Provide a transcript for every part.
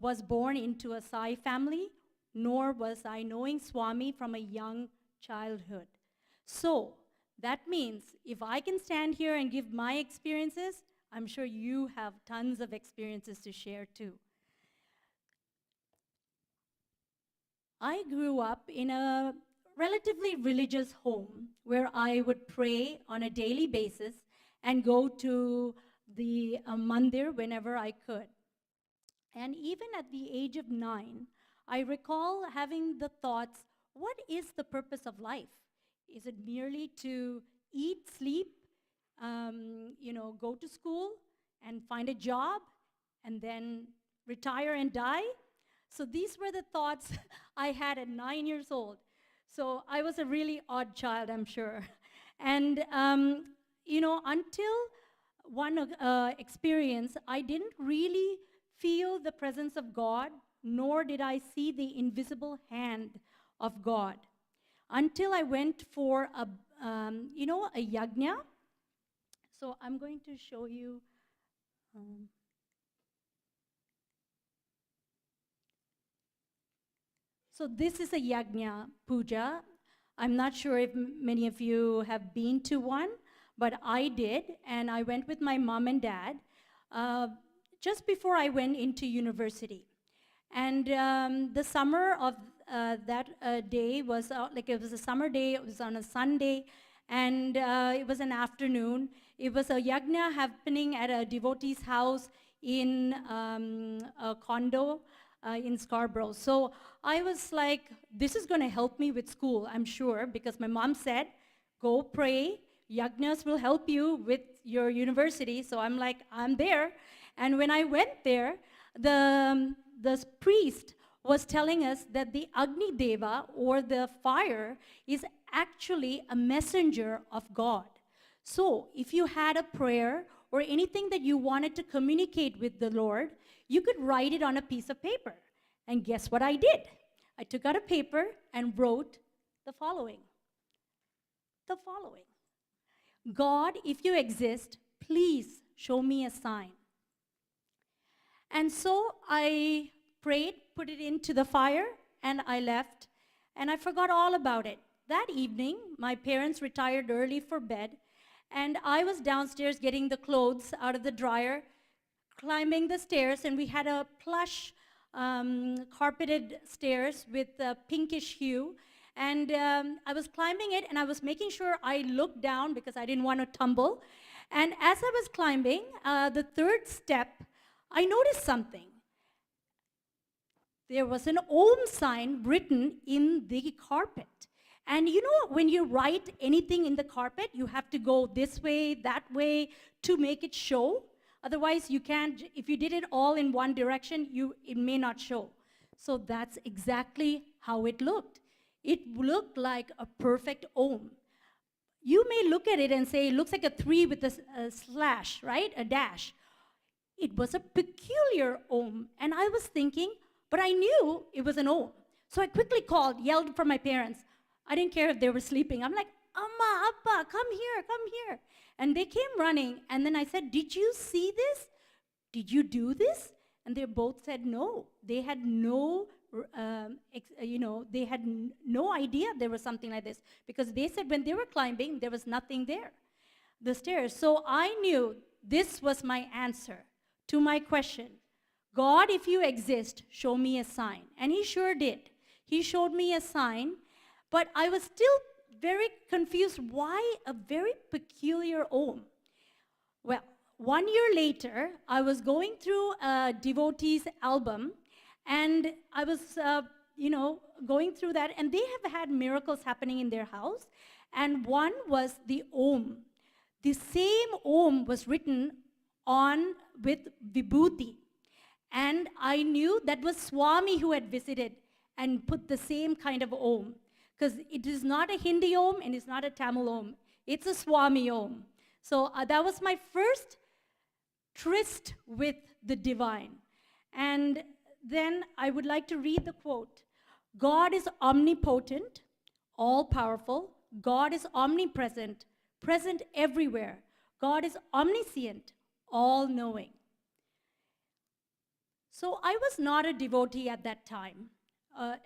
was born into a Sai family, nor was I knowing Swami from a young childhood. So that means if I can stand here and give my experiences, I'm sure you have tons of experiences to share too. I grew up in a relatively religious home where I would pray on a daily basis and go to the mandir whenever I could. And even at the age of 9, I recall having the thoughts, what is the purpose of life? Is it merely to eat, sleep, go to school and find a job and then retire and die? So these were the thoughts I had at 9 years old. So I was a really odd child, I'm sure. And, until one experience, I didn't really feel the presence of God, nor did I see the invisible hand of God. Until I went for a yajna. So I'm going to show you. So this is a yajna puja. I'm not sure if many of you have been to one, but I did, and I went with my mom and dad just before I went into university. And the summer of that day was it was a summer day, it was on a Sunday, and it was an afternoon. It was a yajna happening at a devotee's house in a condo in Scarborough. So I was like, this is going to help me with school, I'm sure, because my mom said, go pray, yajnas will help you with your university. So I'm like, I'm there. And when I went there, the priest was telling us that the Agni Deva, or the fire, is actually a messenger of God. So if you had a prayer or anything that you wanted to communicate with the Lord, you could write it on a piece of paper. And guess what I did? I took out a paper and wrote the following. The following. God, if you exist, please show me a sign. And so I prayed, put it into the fire, and I left. And I forgot all about it. That evening, my parents retired early for bed, and I was downstairs getting the clothes out of the dryer, climbing the stairs, and we had a plush carpeted stairs with a pinkish hue. And I was climbing it, and I was making sure I looked down because I didn't want to tumble. And as I was climbing, the third step, I noticed something. There was an Om sign written in the carpet. And you know, when you write anything in the carpet, you have to go this way, that way, to make it show. Otherwise, you can't, if you did it all in one direction, it may not show. So that's exactly how it looked. It looked like a perfect Om. You may look at it and say, it looks like a 3 with a slash, right? A dash. It was a peculiar Om. And I was thinking, but I knew it was an Om. So I quickly called, yelled for my parents. I didn't care if they were sleeping. I'm like, Amma, Appa, come here, come here. And they came running, and then I said, did you see this? Did you do this? And they both said no. They had no, they had no idea there was something like this, because they said when they were climbing, there was nothing there, the stairs. So I knew this was my answer to my question. God, if you exist, show me a sign. And he sure did. He showed me a sign, but I was still very confused. Why a very peculiar Om? Well, 1 year later, I was going through a devotee's album, and I was, going through that, and they have had miracles happening in their house, and one was the Om. The same Om was written on with Vibhuti, and I knew that was Swami who had visited and put the same kind of Om. Because it is not a Hindi Om and it's not a Tamil Om. It's a Swami Om. So that was my first tryst with the divine. And then I would like to read the quote. God is omnipotent, all-powerful. God is omnipresent, present everywhere. God is omniscient, all-knowing. So I was not a devotee at that time,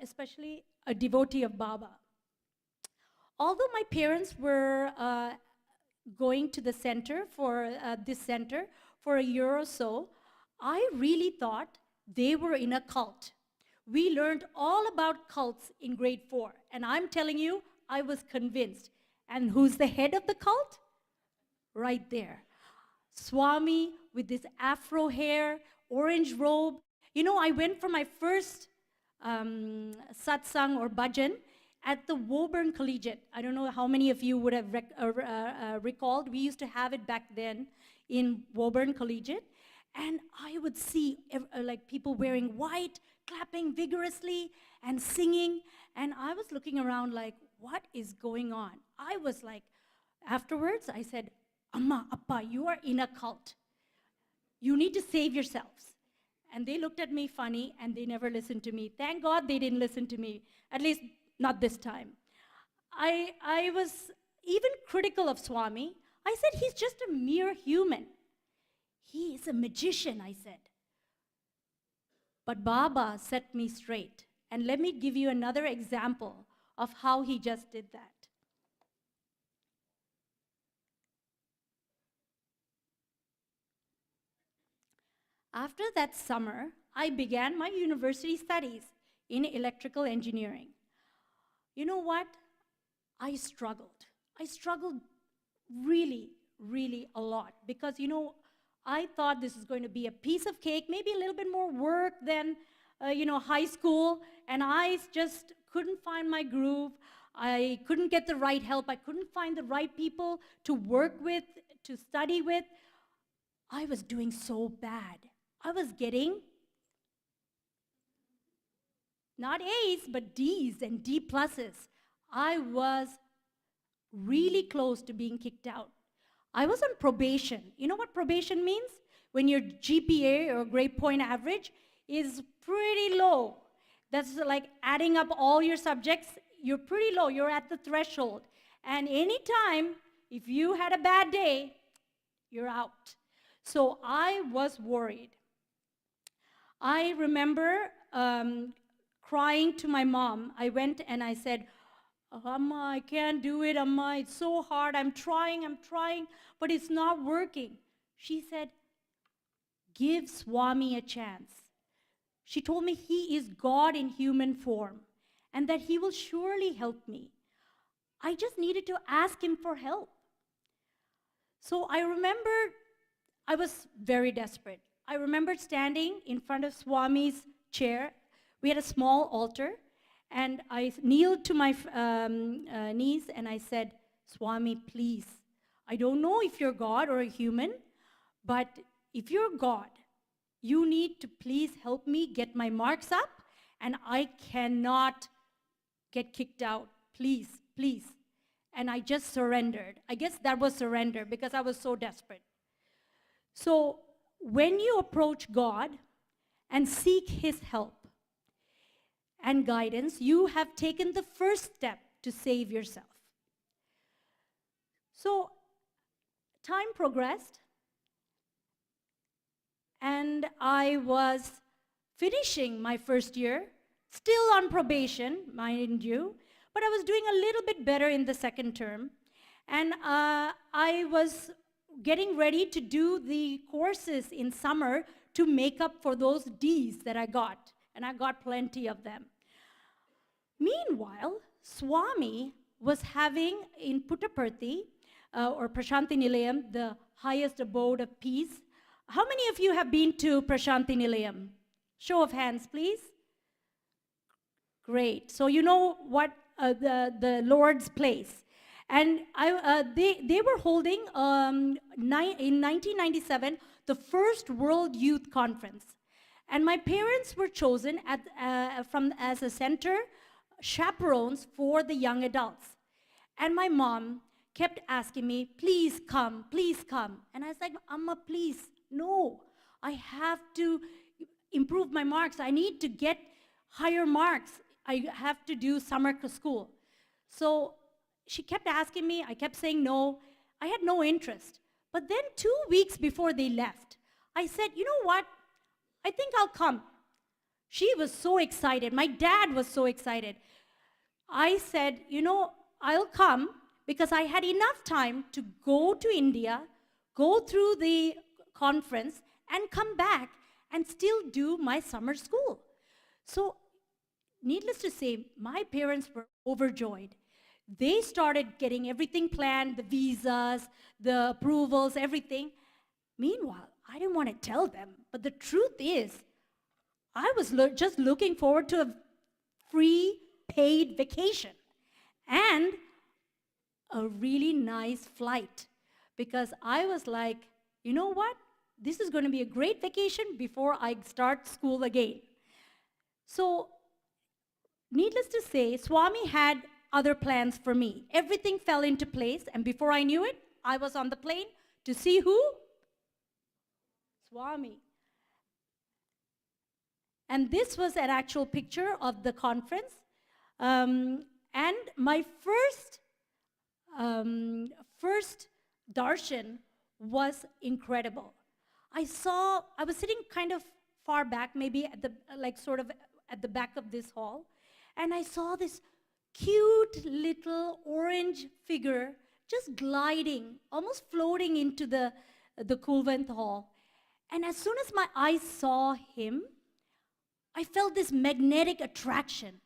especially a devotee of Baba. Although my parents were going to the center for this center for a year or so, I really thought they were in a cult. We learned all about cults in grade 4, and I'm telling you, I was convinced. And who's the head of the cult? Right there. Swami with this afro hair, orange robe. You know, I went for my first satsang or bhajan at the Woburn Collegiate. I don't know how many of you would have recalled. We used to have it back then in Woburn Collegiate. And I would see like people wearing white, clapping vigorously and singing. And I was looking around like, what is going on? I was like, afterwards, I said, Amma, Appa, you are in a cult. You need to save yourselves. And they looked at me funny and they never listened to me. Thank God they didn't listen to me, at least not this time. I was even critical of Swami. I said, he's just a mere human. He is a magician, I said. But Baba set me straight. And let me give you another example of how he just did that. After that summer, I began my university studies in electrical engineering. You know what? I struggled. I struggled really, really a lot because, you know, I thought this was going to be a piece of cake, maybe a little bit more work than, high school, and I just couldn't find my groove. I couldn't get the right help. I couldn't find the right people to work with, to study with. I was doing so bad. I was getting not A's, but D's and D pluses. I was really close to being kicked out. I was on probation. You know what probation means? When your GPA or grade point average is pretty low. That's like adding up all your subjects, you're pretty low, you're at the threshold. And anytime, if you had a bad day, you're out. So I was worried. I remember crying to my mom. I went and I said, Amma, I can't do it, Amma, it's so hard, I'm trying, but it's not working. She said, give Swami a chance. She told me he is God in human form and that he will surely help me. I just needed to ask him for help. So I remember I was very desperate. I remember standing in front of Swami's chair. We had a small altar. And I kneeled to my knees and I said, Swami, please, I don't know if you're God or a human, but if you're God, you need to please help me get my marks up and I cannot get kicked out. Please, please. And I just surrendered. I guess that was surrender because I was so desperate. So when you approach God and seek his help, and guidance, you have taken the first step to save yourself. So time progressed, and I was finishing my first year, still on probation, mind you, but I was doing a little bit better in the second term, and I was getting ready to do the courses in summer to make up for those D's that I got, and I got plenty of them. Meanwhile, Swami was having in Puttaparthi, or Prashanti Nilayam, the highest abode of peace. How many of you have been to Prashanti Nilayam? Show of hands, please. Great. So you know what the Lord's place. And they were holding, in 1997, the first World Youth Conference. And my parents were chosen as a center chaperones for the young adults. And my mom kept asking me, please come, please come. And I was like, Amma, please, no. I have to improve my marks. I need to get higher marks. I have to do summer school. So she kept asking me, I kept saying no. I had no interest. But then 2 weeks before they left, I said, you know what? I think I'll come. She was so excited. My dad was so excited. I said, I'll come because I had enough time to go to India, go through the conference, and come back and still do my summer school. So, needless to say, my parents were overjoyed. They started getting everything planned, the visas, the approvals, everything. Meanwhile, I didn't want to tell them, but the truth is, I was just looking forward to a free paid vacation and a really nice flight, because I was like, you know what? This is going to be a great vacation before I start school again. So, needless to say, Swami had other plans for me. Everything fell into place, and before I knew it, I was on the plane to see who? Swami. And this was an actual picture of the conference. And my first darshan was incredible. I was sitting kind of far back, maybe at the, sort of at the back of this hall, and I saw this cute little orange figure just gliding, almost floating into the Kulwant hall. And as soon as my eyes saw him, I felt this magnetic attraction.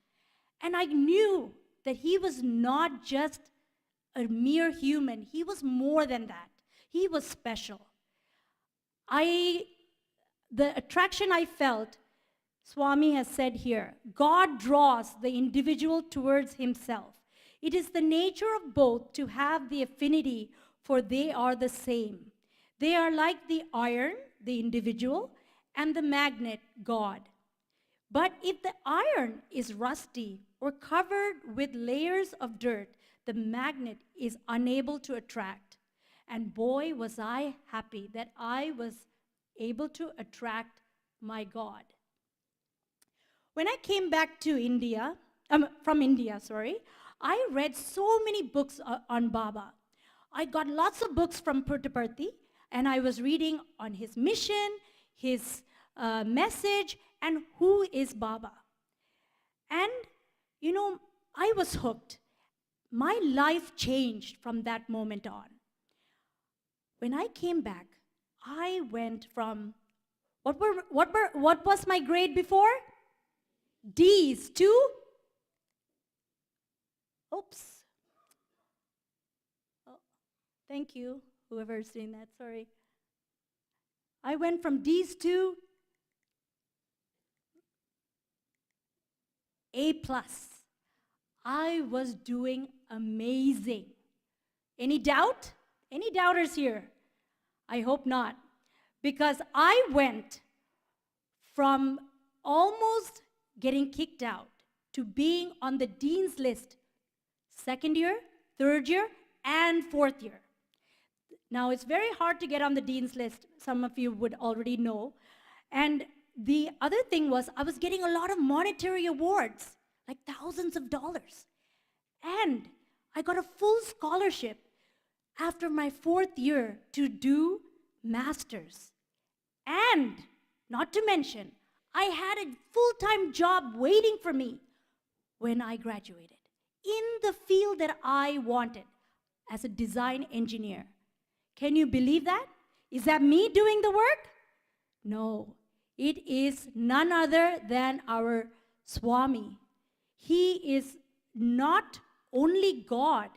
And I knew that he was not just a mere human. He was more than that. He was special. The attraction I felt, Swami has said here, God draws the individual towards himself. It is the nature of both to have the affinity, for they are the same. They are like the iron, the individual, and the magnet, God. But if the iron is rusty or covered with layers of dirt, the magnet is unable to attract. And boy, was I happy that I was able to attract my God. When I came back to India, from India, I read so many books on Baba. I got lots of books from Puttaparthi, and I was reading on his mission, his message, and who is Baba. And, I was hooked. My life changed from that moment on. When I came back, I went from, what was my grade before? D's to, oops. Oh, thank you, whoever's doing that, sorry. I went from D's to A+. I was doing amazing. Any doubt? Any doubters here? I hope not. Because I went from almost getting kicked out to being on the dean's list second year, third year, and fourth year. Now, it's very hard to get on the dean's list. Some of you would already know. And the other thing was I was getting a lot of monetary awards, like thousands of dollars. And I got a full scholarship after my fourth year to do masters. And, not to mention, I had a full-time job waiting for me when I graduated in the field that I wanted as a design engineer. Can you believe that? Is that me doing the work? No, it is none other than our Swami. He is not only God.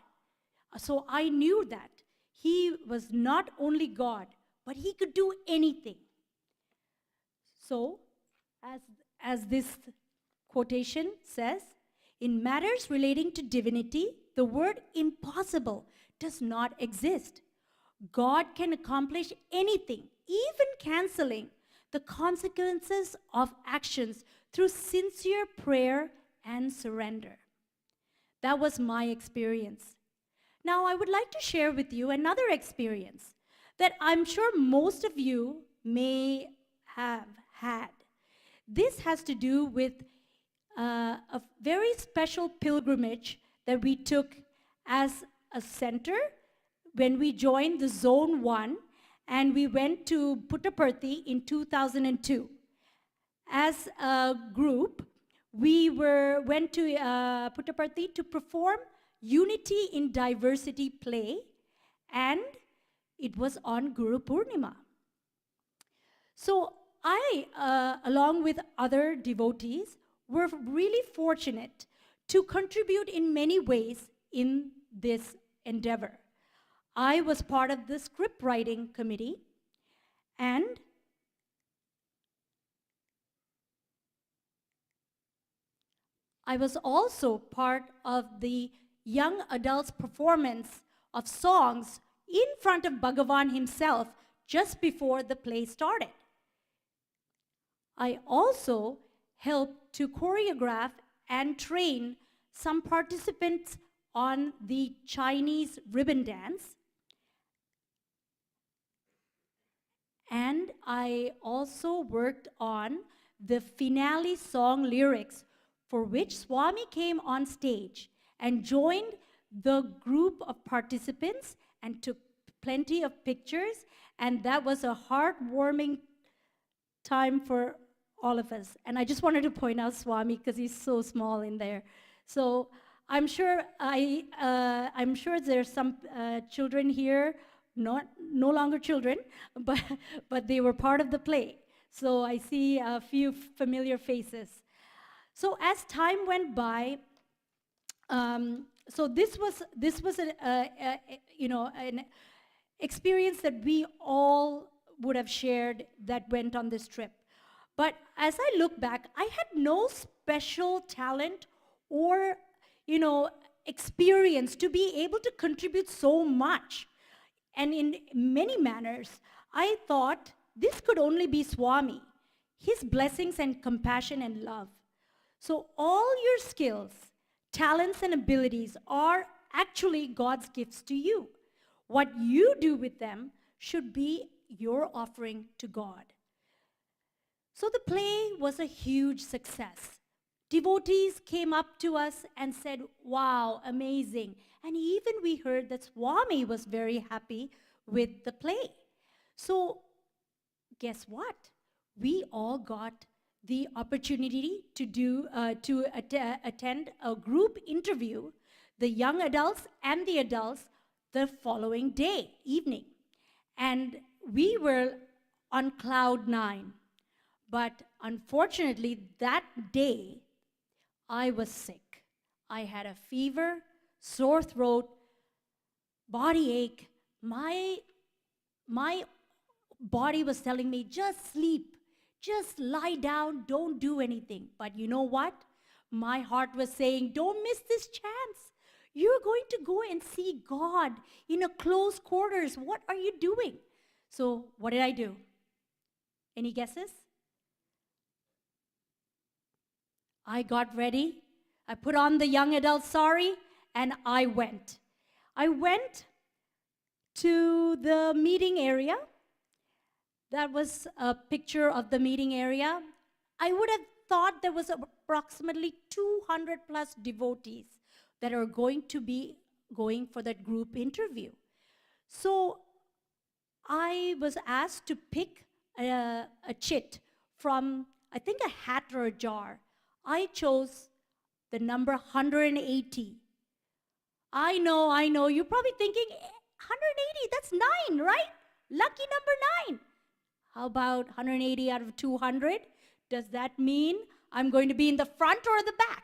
So I knew that he was not only God, but he could do anything. So, as this quotation says, in matters relating to divinity, the word impossible does not exist. God can accomplish anything, even canceling the consequences of actions through sincere prayer and surrender. That was my experience. Now, I would like to share with you another experience that I'm sure most of you may have had. This has to do with a very special pilgrimage that we took as a center when we joined the Zone 1, and we went to Puttaparthi in 2002. as a group, went to Puttaparthi to perform Unity in Diversity play, and it was on Guru Purnima. So I, along with other devotees, were really fortunate to contribute in many ways in this endeavor. I was part of the script writing committee, and I was also part of the young adults' performance of songs in front of Bhagavan himself just before the play started. I also helped to choreograph and train some participants on the Chinese ribbon dance. And I also worked on the finale song lyrics, for which Swami came on stage and joined the group of participants and took plenty of pictures, and that was a heartwarming time for all of us. And I just wanted to point out Swami because he's so small in there. So I'm sure there's some children here, no longer children, but they were part of the play. So I see a few familiar faces. So as time went by, so this was an experience that we all would have shared that went on this trip. But as I look back, I had no special talent or experience to be able to contribute so much. And in many manners, I thought this could only be Swami, his blessings and compassion and love. So all your skills, talents and abilities are actually God's gifts to you. What you do with them should be your offering to God. So the play was a huge success. Devotees came up to us and said, wow, amazing. And even we heard that Swami was very happy with the play. So guess what? We all got the opportunity to attend a group interview, the young adults and the adults, the following day, evening. And we were on cloud 9. But unfortunately, that day, I was sick. I had a fever, sore throat, body ache. My body was telling me, just sleep, just lie down, don't do anything. But you know what? My heart was saying, don't miss this chance. You're going to go and see God in a close quarters. What are you doing? So what did I do? Any guesses? I got ready. I put on the young adult sari and I went. I went to the meeting area. That was a picture of the meeting area. I would have thought there was approximately 200 plus devotees that are going to be going for that group interview. So I was asked to pick a chit from, I think, a hat or a jar. I chose the number 180. I know, you're probably thinking, 180, that's 9, right? Lucky number 9. How about 180 out of 200? Does that mean I'm going to be in the front or the back?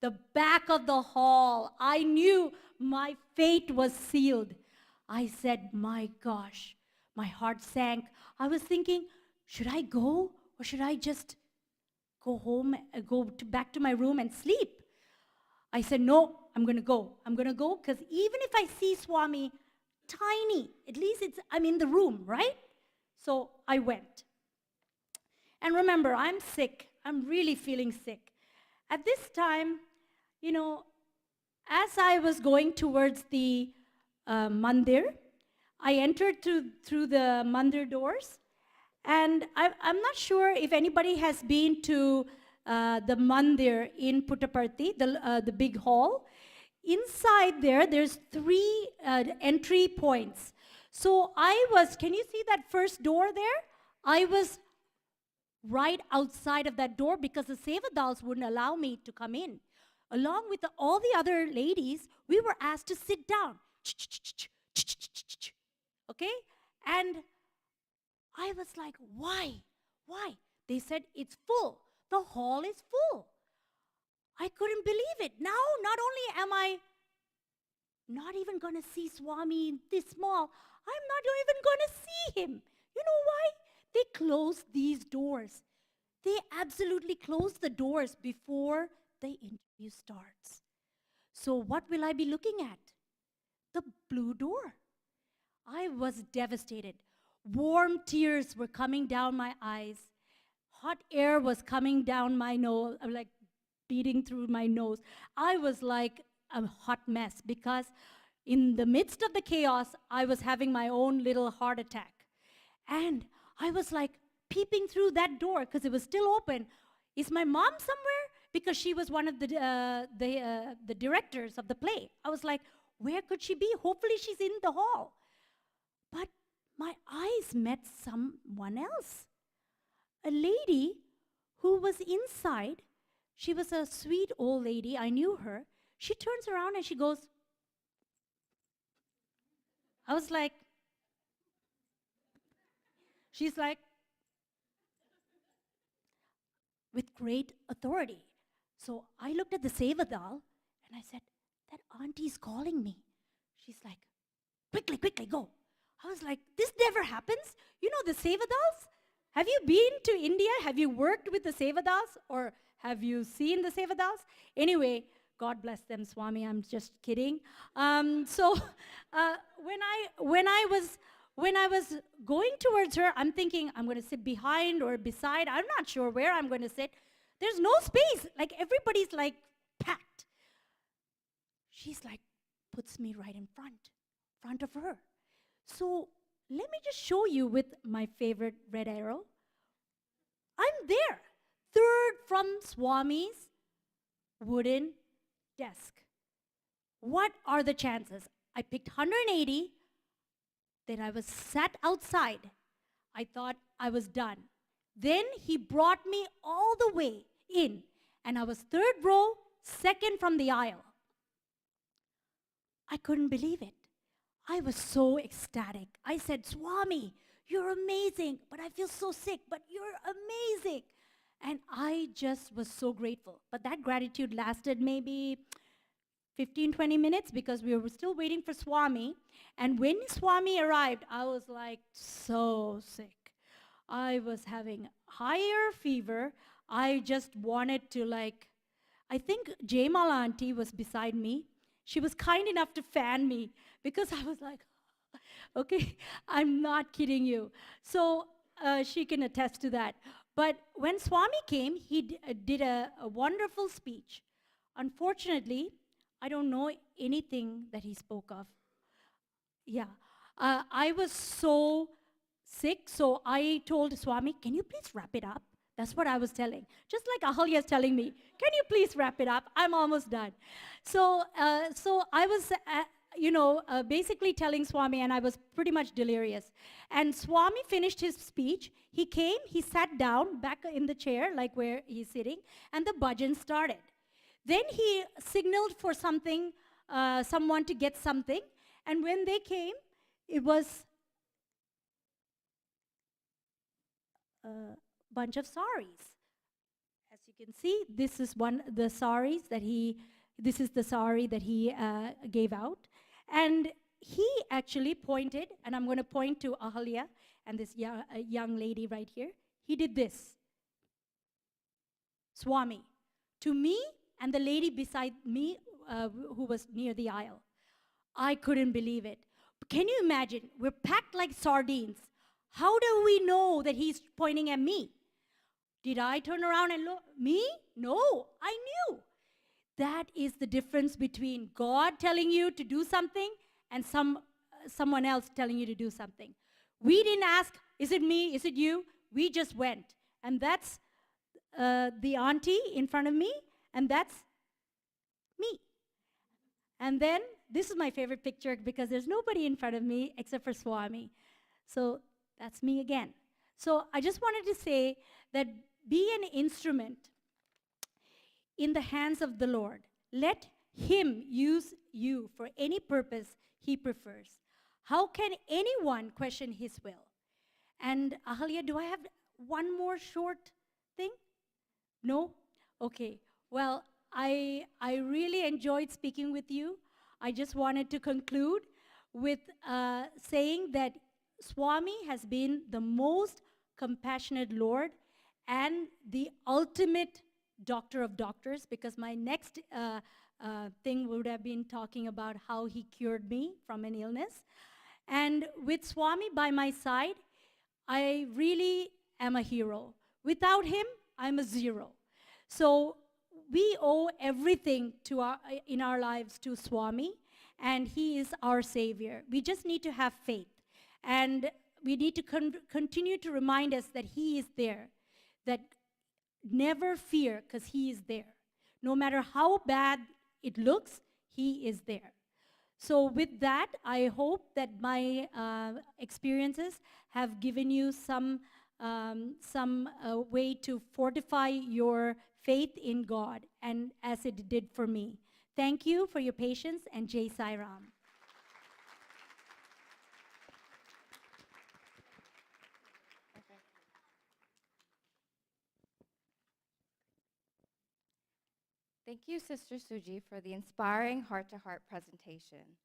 The back of the hall. I knew my fate was sealed. I said, my gosh, my heart sank. I was thinking, should I go or should I just go home, back to my room and sleep? I said, no, I'm going to go. I'm going to go because even if I see Swami tiny, at least I'm in the room, right? So I went. And remember, I'm sick. I'm really feeling sick. At this time, as I was going towards the mandir, I entered through the mandir doors. And I'm not sure if anybody has been to the mandir in Puttaparthi, the big hall. Inside there's 3 entry points. So can you see that first door there? I was right outside of that door because the Sevadals wouldn't allow me to come in. Along with all the other ladies, we were asked to sit down. Okay? And I was like, why? Why? They said, it's full. The hall is full. I couldn't believe it. Now, not only am I not even going to see Swami this small, I'm not even going to see him. You know why? They closed these doors. They absolutely close the doors before the interview starts. So what will I be looking at? The blue door. I was devastated. Warm tears were coming down my eyes. Hot air was coming down my nose, like beating through my nose. I was like a hot mess because in the midst of the chaos, I was having my own little heart attack. And I was like peeping through that door because it was still open. Is my mom somewhere? Because she was one of the directors of the play. I was like, where could she be? Hopefully she's in the hall. But my eyes met someone else. A lady who was inside. She was a sweet old lady. I knew her. She turns around and she goes, I was like, she's like, with great authority. So I looked at the Sevadal and I said, that auntie's calling me. She's like, quickly, quickly, go. I was like, this never happens. You know the Sevadals? Have you been to India? Have you worked with the Sevadals? Or have you seen the Sevadals? Anyway, God bless them, Swami. I'm just kidding. So when I was going towards her, I'm thinking I'm going to sit behind or beside. I'm not sure where I'm going to sit. There's no space. Like everybody's like packed. She's like puts me right in front of her. So let me just show you with my favorite red arrow. I'm there, third from Swami's wooden desk. What are the chances? I picked 180, then I was sat outside. I thought I was done. Then he brought me all the way in, and I was third row, second from the aisle. I couldn't believe it. I was so ecstatic. I said, Swami, you're amazing, but I feel so sick, but you're amazing. And I just was so grateful. But that gratitude lasted maybe 15, 20 minutes because we were still waiting for Swami. And when Swami arrived, I was like so sick. I was having higher fever. I just wanted to I think Jaimal auntie was beside me. She was kind enough to fan me because I was like, okay, I'm not kidding you. So she can attest to that. But when Swami came, he did a wonderful speech. Unfortunately, I don't know anything that he spoke of. Yeah. I was so sick, so I told Swami, can you please wrap it up? That's what I was telling. Just like Ahalya is telling me, can you please wrap it up? I'm almost done. So I was, basically telling Swami, and I was pretty much delirious. And Swami finished his speech. He came, he sat down back in the chair, like where he's sitting, and the bhajan started. Then he signaled for something, someone to get something. And when they came, it was bunch of saris. As you can see, this is the saris that this is the sari that he gave out. And he actually pointed, and I'm going to point to Ahalya and this young lady right here. He did this. Swami, to me and the lady beside me who was near the aisle. I couldn't believe it. Can you imagine? We're packed like sardines. How do we know that he's pointing at me? Did I turn around and look? Me? No, I knew. That is the difference between God telling you to do something and someone else telling you to do something. We didn't ask, is it me, is it you? We just went. And that's the auntie in front of me, and that's me. And then, this is my favorite picture because there's nobody in front of me except for Swami. So that's me again. So I just wanted to say that be an instrument in the hands of the Lord. Let Him use you for any purpose He prefers. How can anyone question His will? And Ahalya, do I have one more short thing? No? Okay. Well, I really enjoyed speaking with you. I just wanted to conclude with saying that Swami has been the most compassionate Lord and the ultimate doctor of doctors, because my next thing would have been talking about how he cured me from an illness. And with Swami by my side, I really am a hero. Without him, I'm a zero. So we owe everything to in our lives to Swami, and he is our savior. We just need to have faith. And we need to continue to remind us that he is there, that never fear, because he is there. No matter how bad it looks, he is there. So with that, I hope that my experiences have given you some way to fortify your faith in God, and as it did for me. Thank you for your patience, and Jai Sai Ram. Thank you, Sister Suji, for the inspiring heart-to-heart presentation.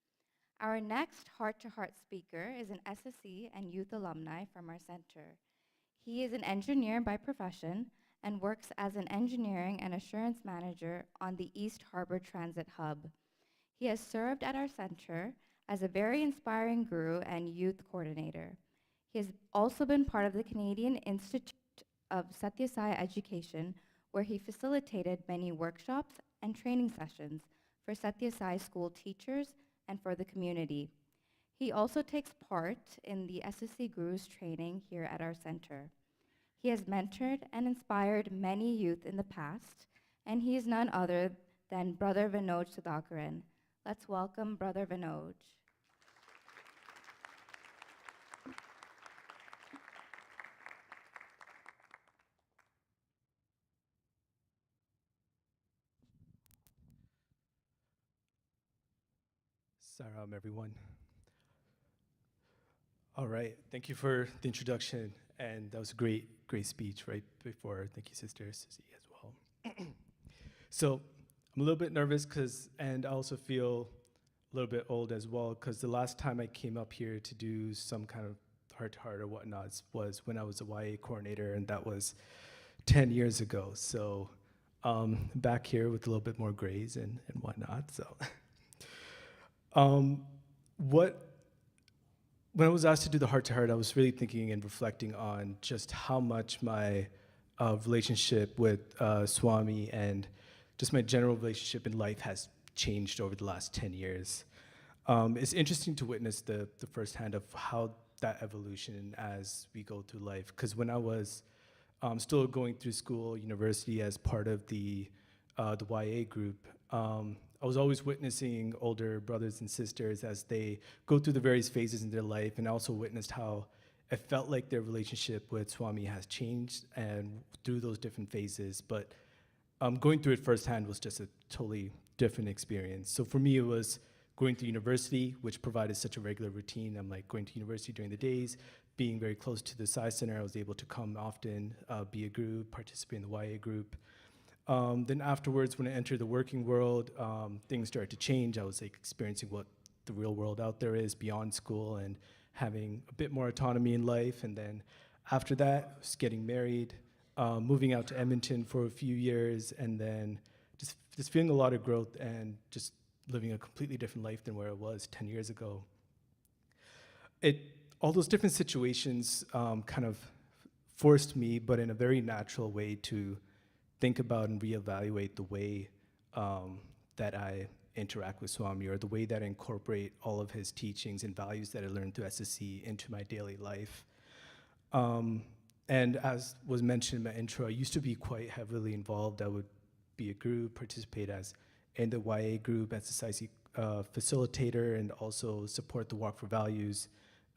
Our next heart-to-heart speaker is an SSE and youth alumni from our center. He is an engineer by profession and works as an engineering and assurance manager on the East Harbor Transit Hub. He has served at our center as a very inspiring guru and youth coordinator. He has also been part of the Canadian Institute of Satya Sai Education, where he facilitated many workshops and training sessions for Satya Sai school teachers and for the community. He also takes part in the SSC Gurus training here at our center. He has mentored and inspired many youth in the past, and he is none other than Brother Vinod Sudhakaran. Let's welcome Brother Vinod. Saram, everyone. All right, thank you for the introduction, and that was a great speech right before. Thank you, Sister Susie, as well. So I'm a little bit nervous and I also feel a little bit old as well, because the last time I came up here to do some kind of heart-to-heart or whatnot was when I was a YA coordinator, and that was 10 years ago. So back here with a little bit more grays and whatnot. So when I was asked to do the heart-to-heart, I was really thinking and reflecting on just how much my relationship with Swami and just my general relationship in life has changed over the last 10 years. It's interesting to witness the firsthand of how that evolution as we go through life. Because when I was still going through school, university, as part of the YA group, I was always witnessing older brothers and sisters as they go through the various phases in their life, and I also witnessed how it felt like their relationship with Swami has changed and through those different phases. But going through it firsthand was just a totally different experience. So for me, it was going to university, which provided such a regular routine. I'm like going to university during the days, being very close to the Sai Center. I was able to come often, be a group, participate in the YA group. Then afterwards, when I entered the working world, things started to change. I was like experiencing what the real world out there is beyond school and having a bit more autonomy in life. And then after that, I was getting married, moving out to Edmonton for a few years, and then just feeling a lot of growth and just living a completely different life than where I was 10 years ago. All those different situations kind of forced me, but in a very natural way, to think about and reevaluate the way that I interact with Swami, or the way that I incorporate all of his teachings and values that I learned through SSC into my daily life. And as was mentioned in my intro, I used to be quite heavily involved. I would be a group, participate as in the YA group as a SIC facilitator, and also support the Walk for Values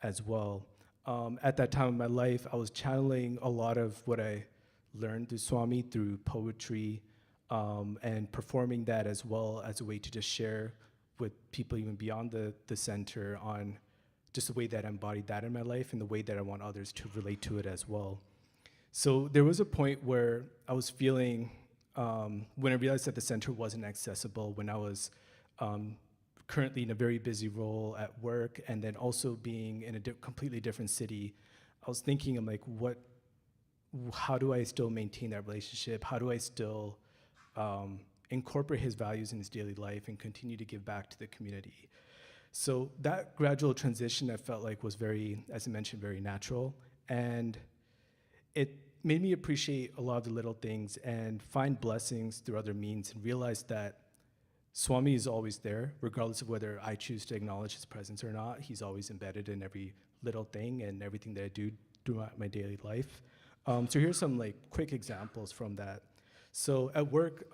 as well. At that time in my life, I was channeling a lot of what I learned through Swami, through poetry, and performing that as well as a way to just share with people even beyond the center on just the way that I embodied that in my life and the way that I want others to relate to it as well. So there was a point where I was feeling, when I realized that the center wasn't accessible, when I was currently in a very busy role at work, and then also being in a completely different city, I was thinking, I'm like, how do I still maintain that relationship? How do I still incorporate his values in his daily life and continue to give back to the community? So that gradual transition I felt like was very, as I mentioned, very natural. And it made me appreciate a lot of the little things and find blessings through other means and realize that Swami is always there, regardless of whether I choose to acknowledge his presence or not. He's always embedded in every little thing and everything that I do throughout my daily life. So here's some like quick examples from that. So at work,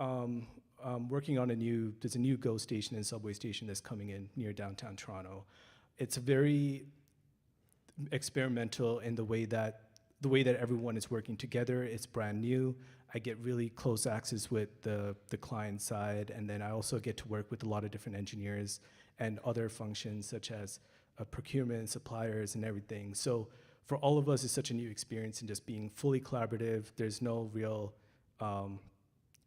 working on there's a new GO station and subway station that's coming in near downtown Toronto. It's very experimental in the way that everyone is working together. It's brand new. I get really close access with the client side, and then I also get to work with a lot of different engineers and other functions such as procurement, suppliers, and everything. So for all of us, it's such a new experience and just being fully collaborative. There's no real, I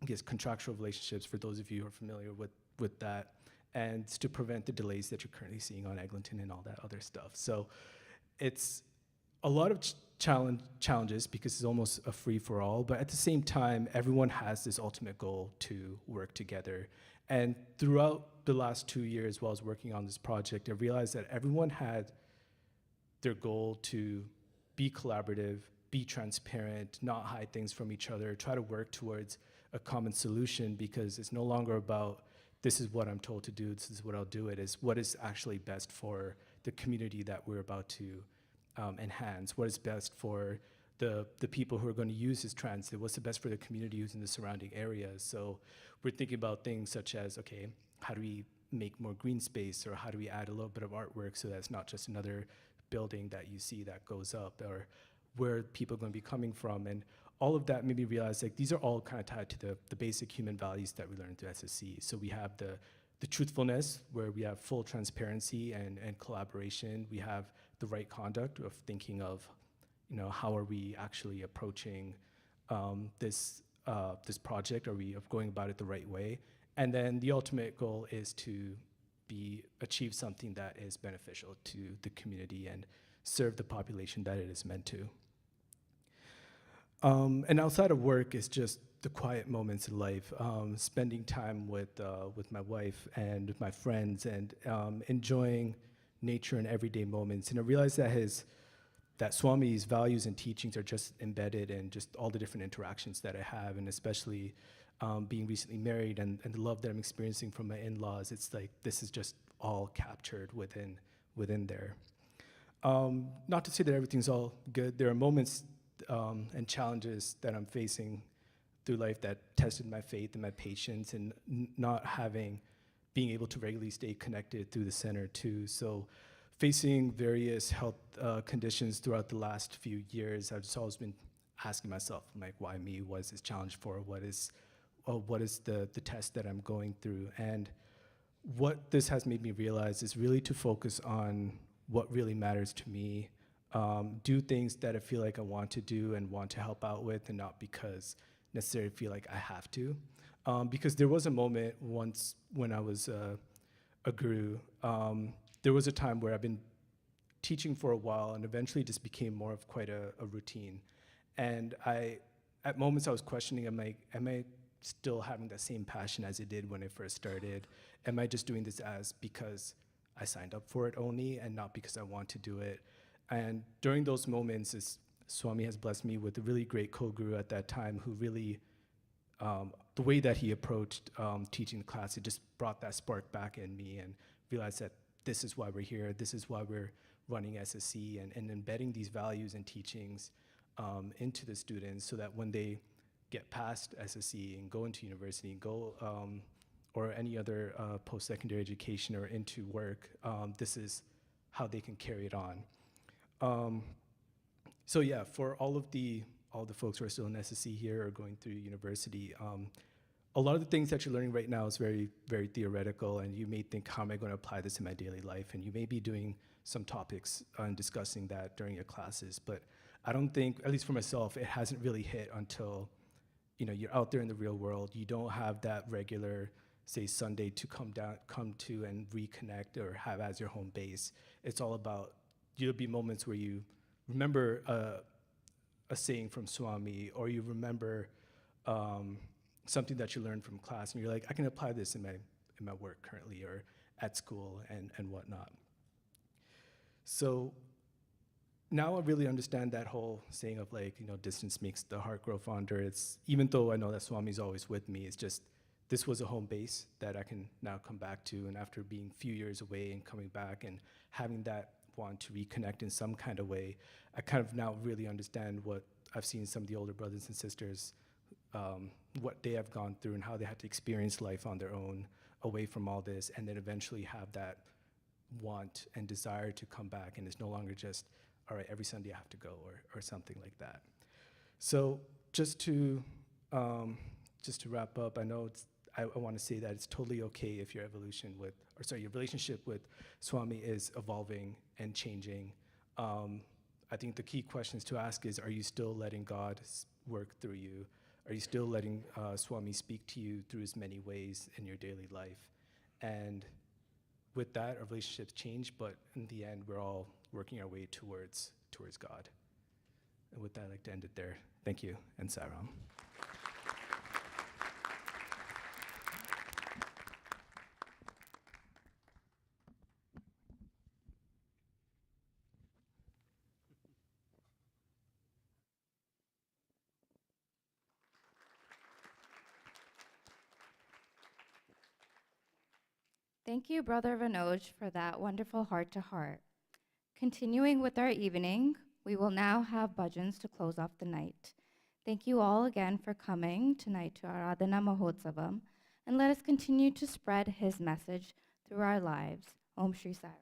guess, contractual relationships for those of you who are familiar with that, and to prevent the delays that you're currently seeing on Eglinton and all that other stuff. So it's a lot of challenges because it's almost a free-for-all, but at the same time, everyone has this ultimate goal to work together. And throughout the last 2 years while I was working on this project, I realized that everyone had their goal to be collaborative, be transparent, not hide things from each other, try to work towards a common solution, because it's no longer about this is what I'm told to do, this is what I'll do. It is what is actually best for the community that we're about to enhance, what is best for the people who are going to use this transit, what's the best for the community who's in the surrounding areas. So we're thinking about things such as, okay, how do we make more green space, or how do we add a little bit of artwork so that it's not just another building that you see that goes up, or where people are going to be coming from. And all of that made me realize like these are all kind of tied to the basic human values that we learned through SSC. So we have the truthfulness, where we have full transparency and collaboration. We have the right conduct of thinking of, how are we actually approaching this project? Are we going about it the right way? And then the ultimate goal is to achieve something that is beneficial to the community and serve the population that it is meant to. And outside of work is just the quiet moments in life, spending time with my wife and with my friends, and enjoying nature in everyday moments. And I realized that Swami's values and teachings are just embedded in just all the different interactions that I have, and especially being recently married and the love that I'm experiencing from my in-laws. It's like this is just all captured within there. Not to say that everything's all good. There are moments and challenges that I'm facing through life that tested my faith and my patience, and not being able to regularly stay connected through the center too. So facing various health conditions throughout the last few years, I've just always been asking myself, like, why me? What is this challenge for? What is the test that I'm going through? And what this has made me realize is really to focus on what really matters to me, do things that I feel like I want to do and want to help out with, and not because necessarily feel like I have to. Because there was a moment once when I was a guru, there was a time where I've been teaching for a while and eventually just became more of quite a routine. And at moments I was questioning, am I still having that same passion as I did when I first started? Am I just doing this because I signed up for it only and not because I want to do it? And during those moments, Swami has blessed me with a really great co-guru at that time who really, the way that he approached teaching the class, it just brought that spark back in me, and realized that this is why we're here, this is why we're running SSC, and embedding these values and teachings into the students, so that when they get past SSC and go into university, or any other post-secondary education or into work, this is how they can carry it on. So yeah, for all of the all the folks who are still in SSC here or going through university. A lot of the things that you're learning right now is very, very theoretical, and you may think, how am I going to apply this in my daily life? And you may be doing some topics and discussing that during your classes, but I don't think, at least for myself, it hasn't really hit until you're out there in the real world. You don't have that regular, say, Sunday to come to and reconnect or have as your home base. It's all about, there'll be moments where you remember a saying from Swami, or you remember something that you learned from class, and you're like, I can apply this in my work currently or at school and whatnot. So now I really understand that whole saying of distance makes the heart grow fonder. It's, even though I know that Swami's always with me, it's just, this was a home base that I can now come back to, and after being a few years away and coming back and having that want to reconnect in some kind of way, I kind of now really understand what I've seen some of the older brothers and sisters, what they have gone through and how they had to experience life on their own away from all this, and then eventually have that want and desire to come back, and it's no longer just, all right, every Sunday I have to go, or something like that. So just to wrap up, I know I want to say that it's totally okay if your your relationship with Swami is evolving and changing. I think the key questions to ask is, are you still letting God work through you? Are you still letting Swami speak to you through as many ways in your daily life? And with that, our relationships change, but in the end, we're all working our way towards God. And with that, I'd like to end it there. Thank you, and Saram. Thank you, Brother Vinoj, for that wonderful heart-to-heart. Continuing with our evening, we will now have bhajans to close off the night. Thank you all again for coming tonight to Aradhana Mahotsavam, and let us continue to spread his message through our lives. Om Shri Sai Ram.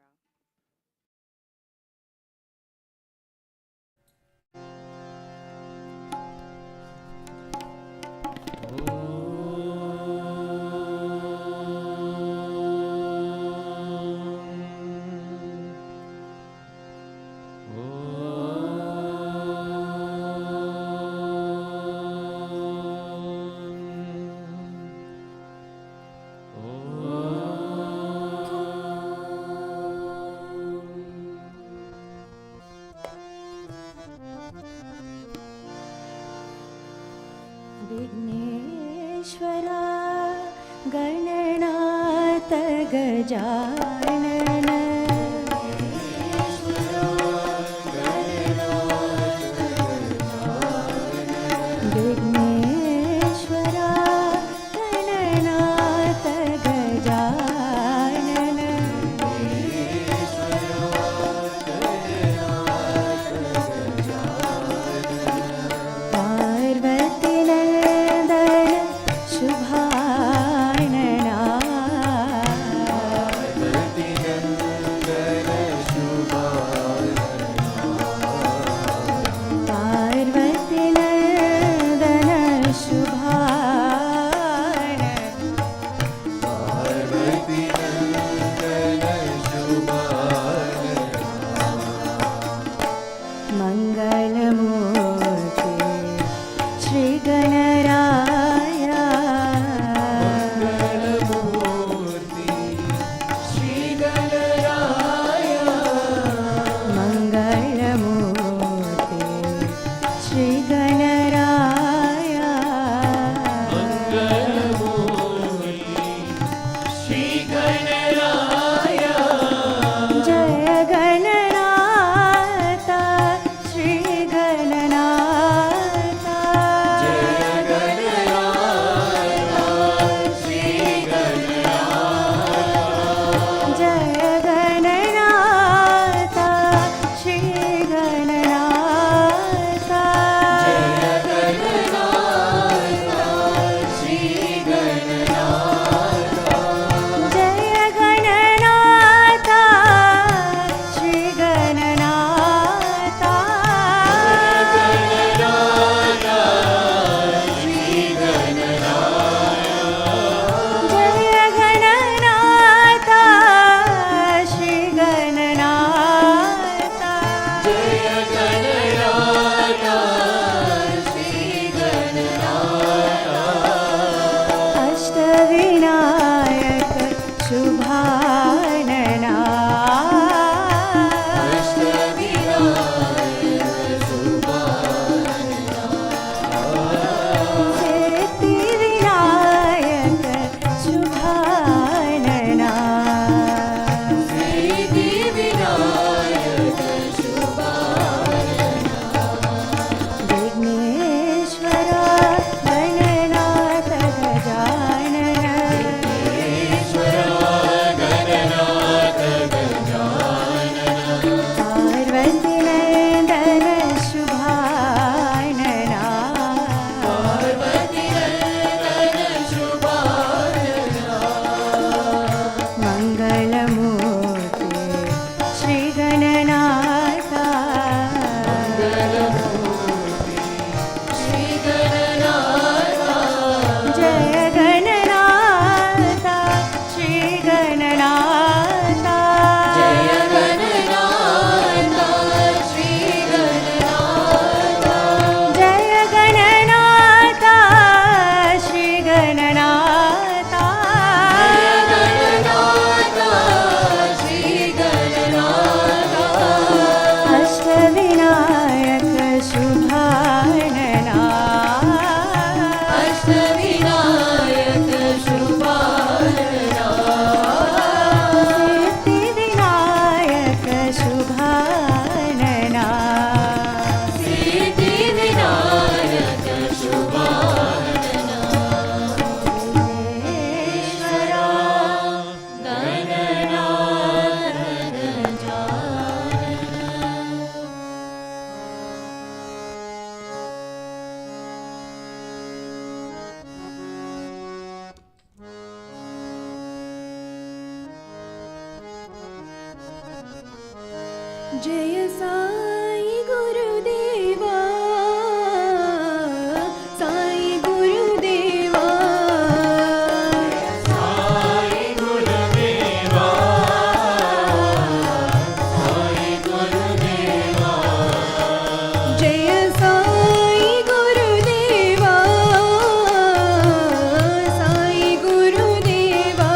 Vighneshwara Gananath Gajanan Vighneshwara Gananath Gajanan Parvati नंदन शुभानना जय साई गुरुदेवा साई गुरुदेवा जय साई गुरुदेवा साई गुरुदेवा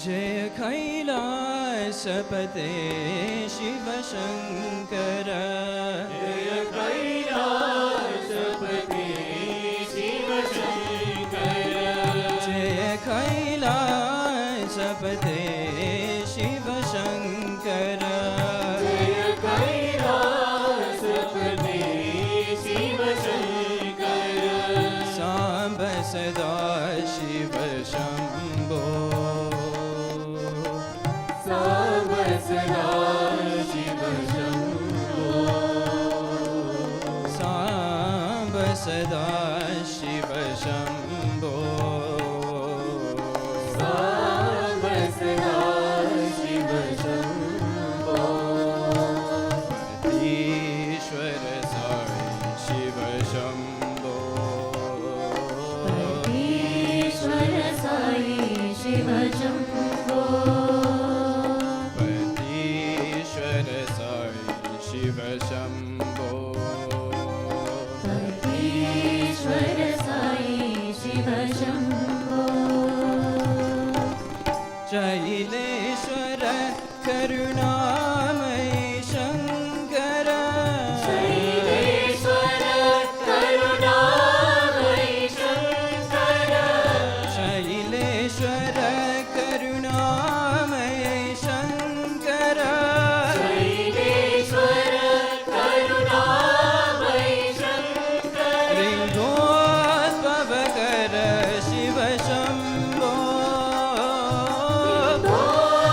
जय कैलासपते शिव शङ्कर जय कैलासपते शिव शङ्कर जय कैलासपते शिव शङ्कर जय कैलासपते शिव शङ्कर साम्ब सदा शिव शम्भो साम्ब सदा शिव शम्भो साम्ब सदा शिव शम्भो साम्ब सदा शिव शम्भो ईश्वर साई शिव शम्भो ईश्वर साई शिव शम्भो ईश्वर साई शिव शम्भो ईश्वर साई शिव शम्भो शैलेश्वर करुणामय शङ्कर शैलेश्वर करुणामय शङ्कर शैलेश्वर करुणामय शङ्कर शैलेश्वर करुणामय शङ्कर लिङ्गोद्भवकर शिव शम्भो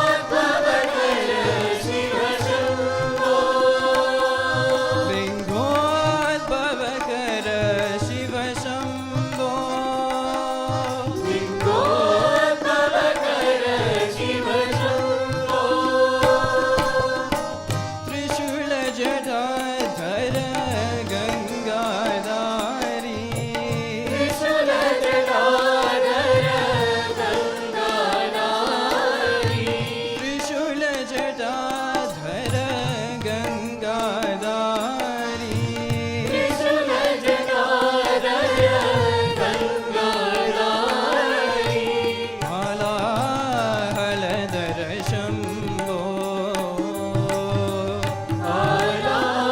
भवकर शिव शम्भो लिङ्गोद्भवकर शिव शम्भो लिङ्गोद्भवकर शिव शम्भो त्रिशूलजटाधर गङ्गाधारी त्रिशूलजटाधर गङ्गाधारी त्रिशूलजटाधर गङ्गाधारी त्रिशूलजटाधर गङ्गाधारी हालाहलधर शम्भो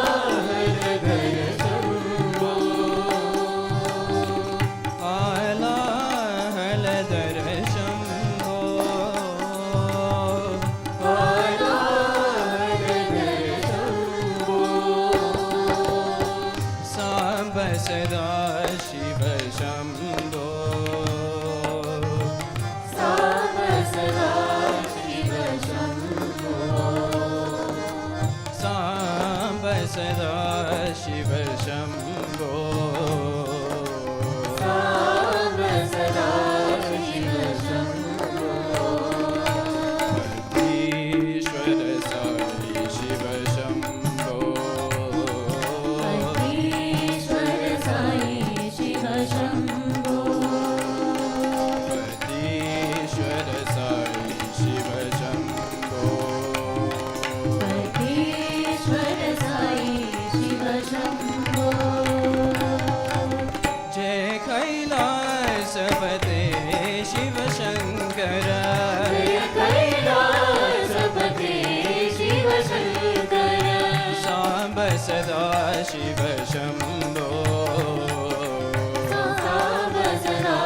आलाहलधर शम्भो हालाहलधर शम्भो आलाहलधर शम्भो साम्ब सदा शिव शम्भो साम्ब सदा शिव शम्भो साम्ब सदा शिव शम्भो साम्ब सदा शिव शम्भो ईश्वर साई शिव शम्भो ईश्वर साई शिव शम्भो ईश्वर साई शिव शम्भो ईश्वर साई शिव शम्भो जय कैलासपते शिव शङ्कर जय कैलासपते शिव शङ्कर साम्ब सदा शिव शम्भो साम्ब सदा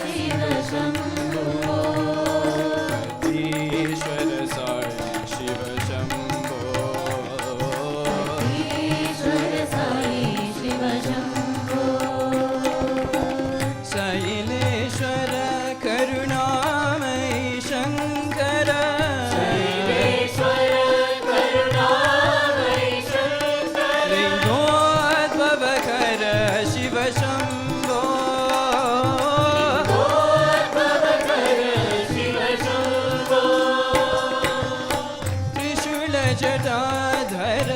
शिव शम्भो ईश्वर साई शिव शम्भो ईश्वर साई शिव शम्भो शैलेश्वर करुणामय शङ्कर शैलेश्वर करुणामय शङ्कर लिङ्गोद्भवकर शिव शम्भो भवकर शिव शम्भो त्रिशूलजटाधर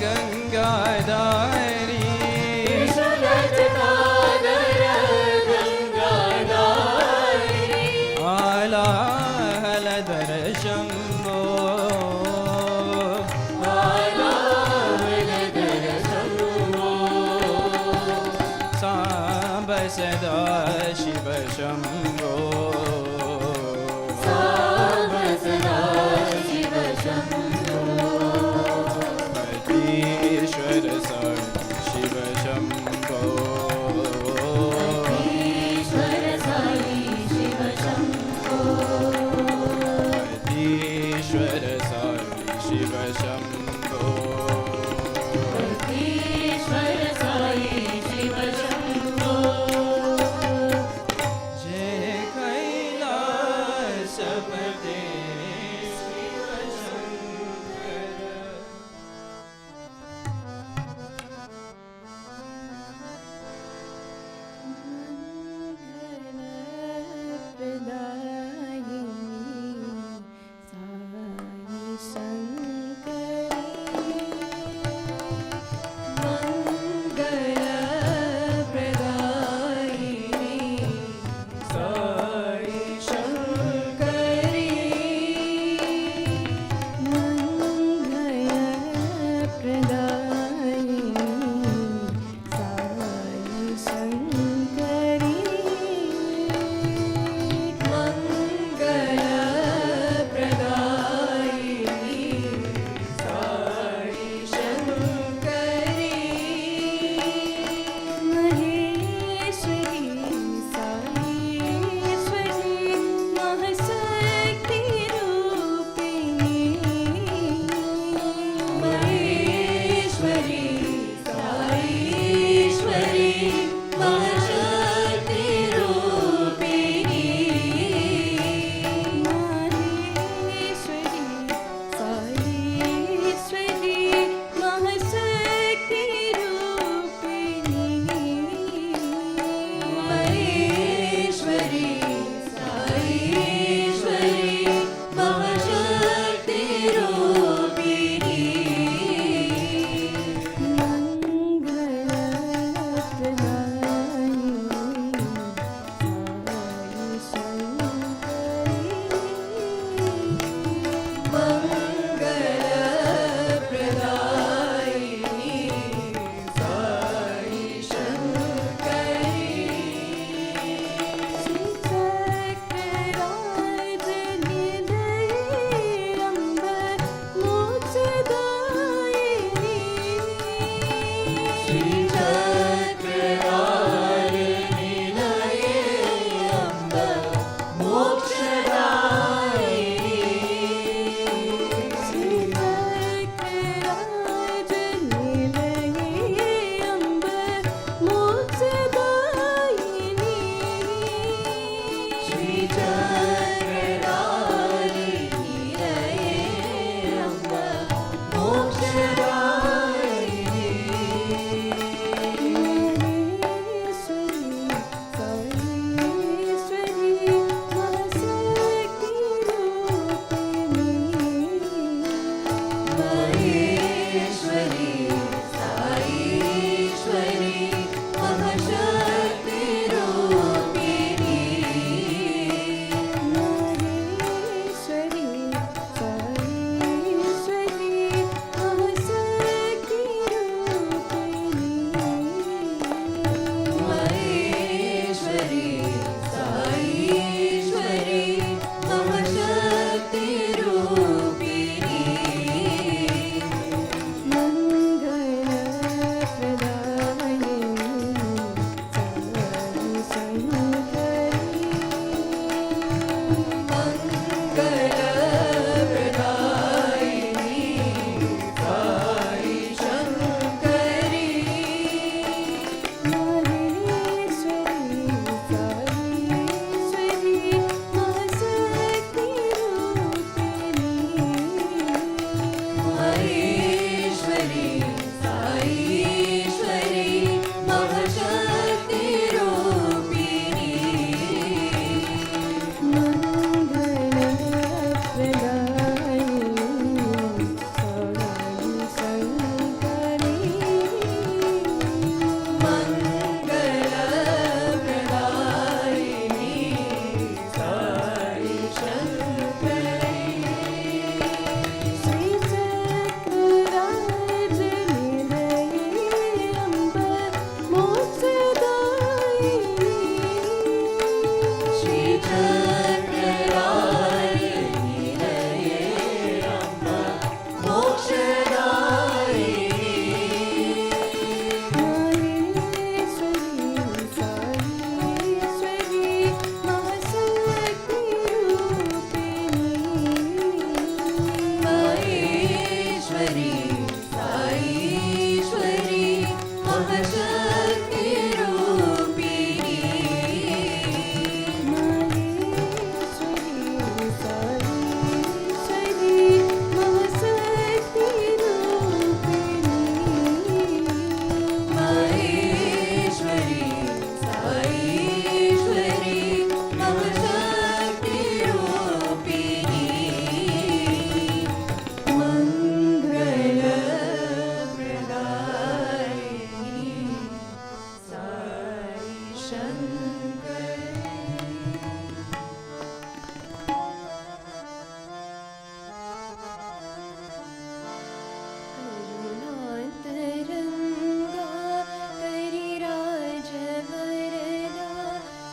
गङ्गाधारी त्रिशूलजटाधर गङ्गाधारी हालाहलधर शम्भो आलाहलधर शम्भो साम्ब सदा शिव शम्भो साम्ब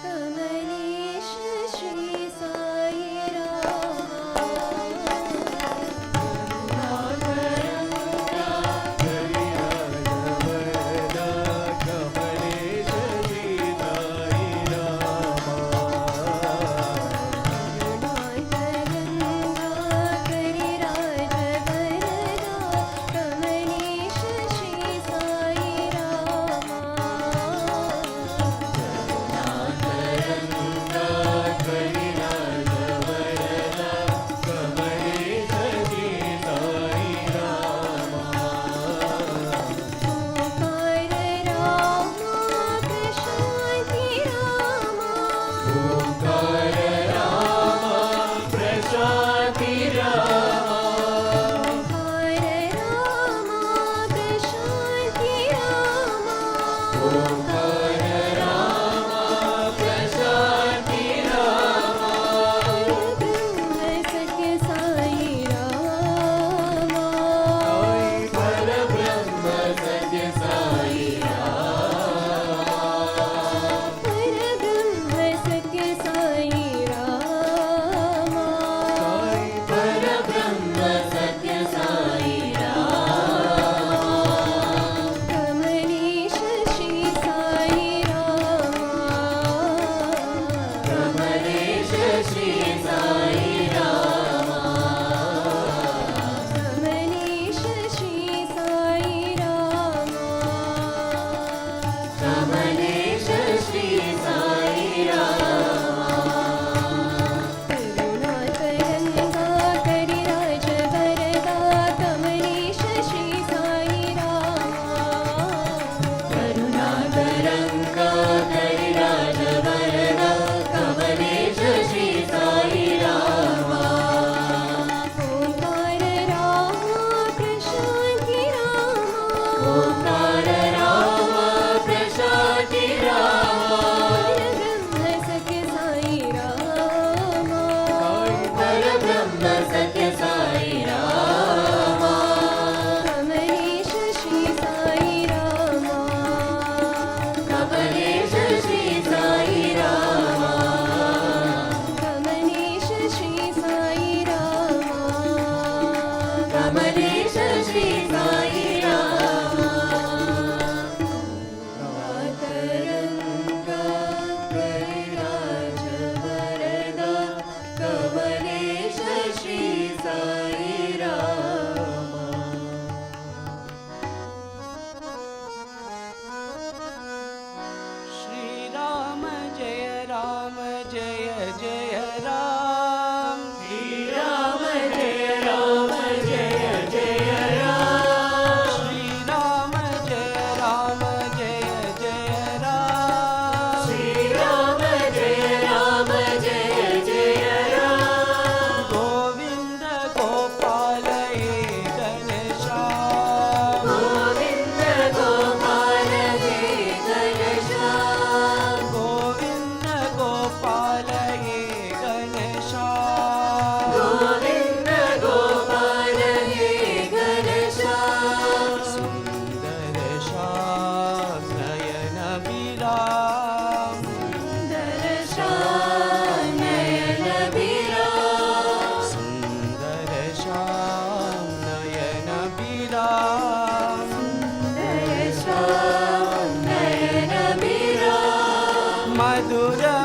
कमलेश जी साई रामा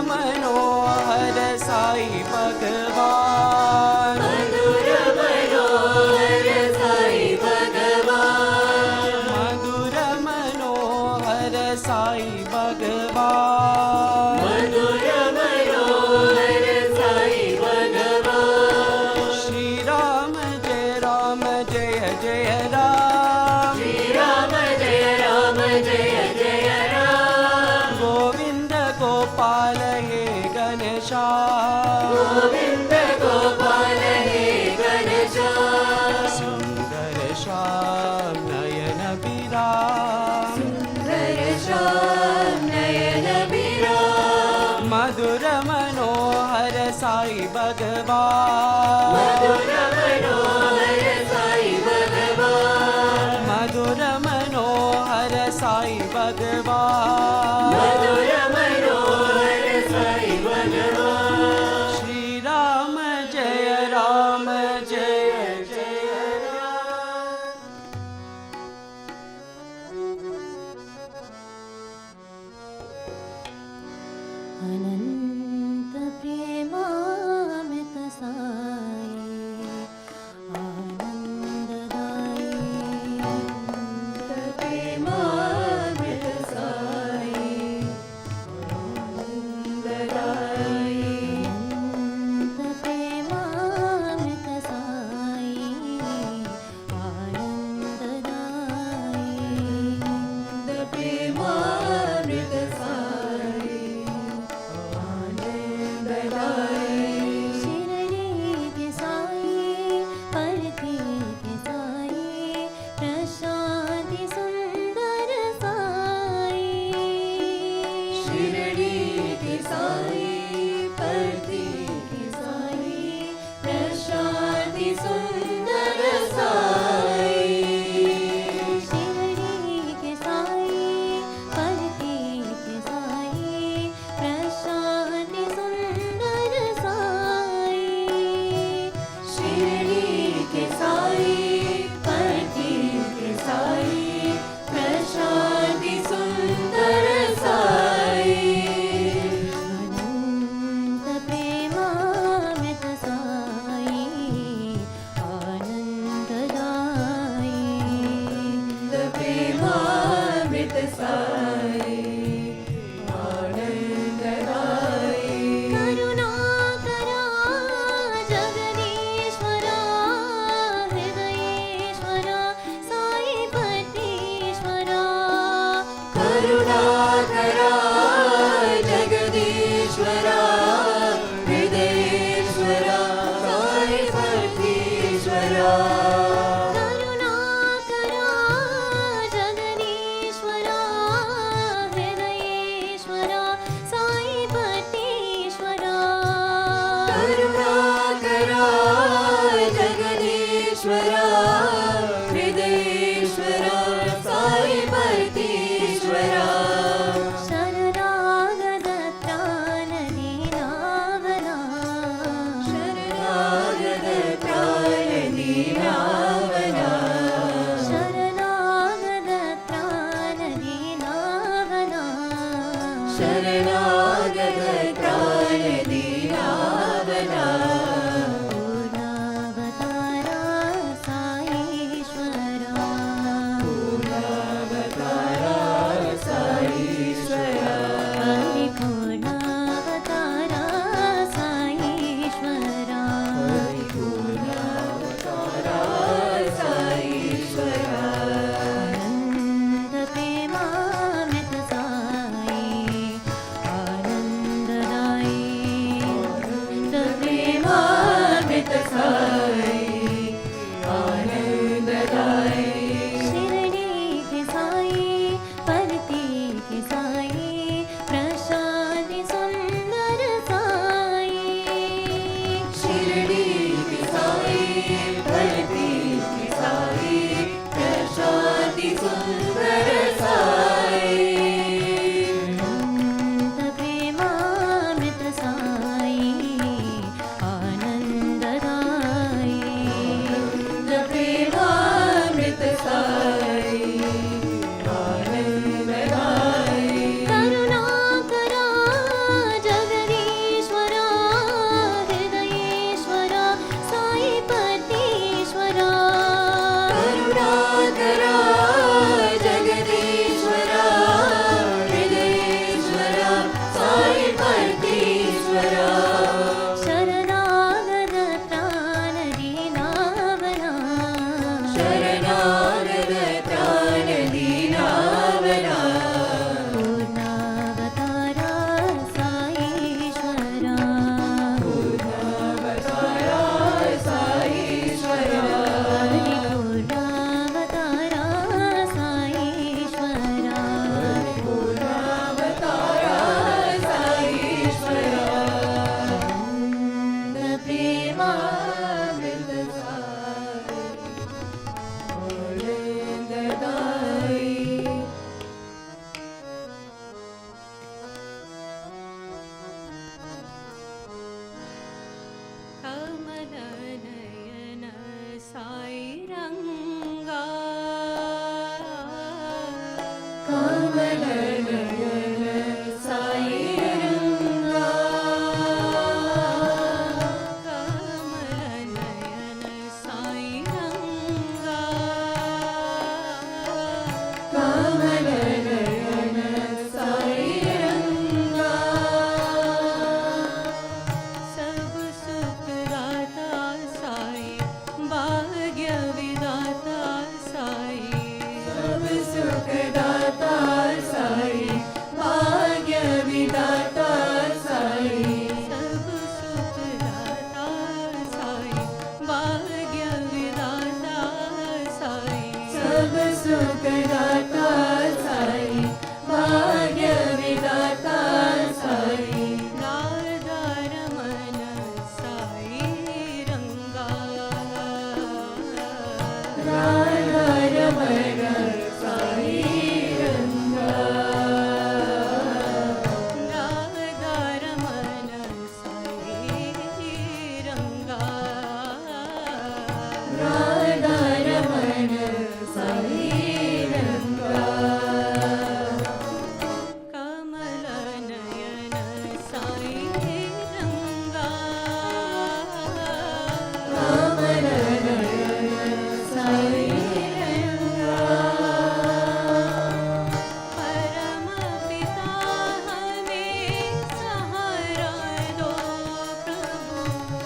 मनोहर साई भगवान मधुर मनोहर साई भगवान मधुर मनोहर साई भगवान मधुर मनोहर साई भगवान श्री राम जय जय राम श्री राम जय जय राम गोविंद गोपाल हे घनश्याम गोविंद गोपाल हे घनश्याम सुंदर श्याम नयन विराम सुंदर श्याम नयन विराम मधुर मनोहर साई भगवान मधुर मनोहर साई भगवान मधुर मनोहर साई भगवान मधुर मनोहर साई भगवान श्री राम जय जय राम अनंत प्रेमामृत साई आनंददायी अनंत प्रेमामृत साई आनंददायी अनंत प्रेमामृत साई आनंददायी अनंत प्रेमामृत साई आनंददायी शिरडी के साई परती के साई प्रशांति सुंदर साई शिरडी की साई परती की साई प्रशांति सुंदर साई शिरडी के साई परती के साई प्रशांति सुंदर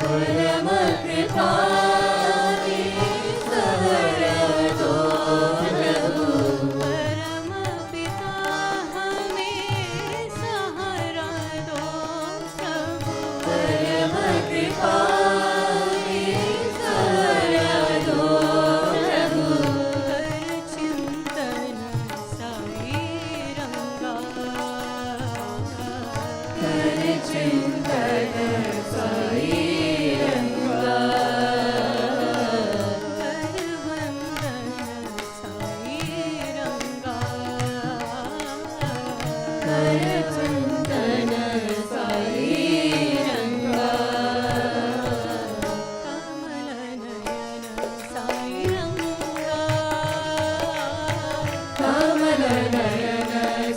परम कृपा सहारा दो प्रभु परम पिता हमें सहारा दो प्रभु परम कृपा सहारा दो प्रभु कर चिंतन साई रंगा कर चिंतन साई रंगा कर वंदन साई रंगा कर चिंतन साई रंगा कमल नयन साई रंगा कमल नयन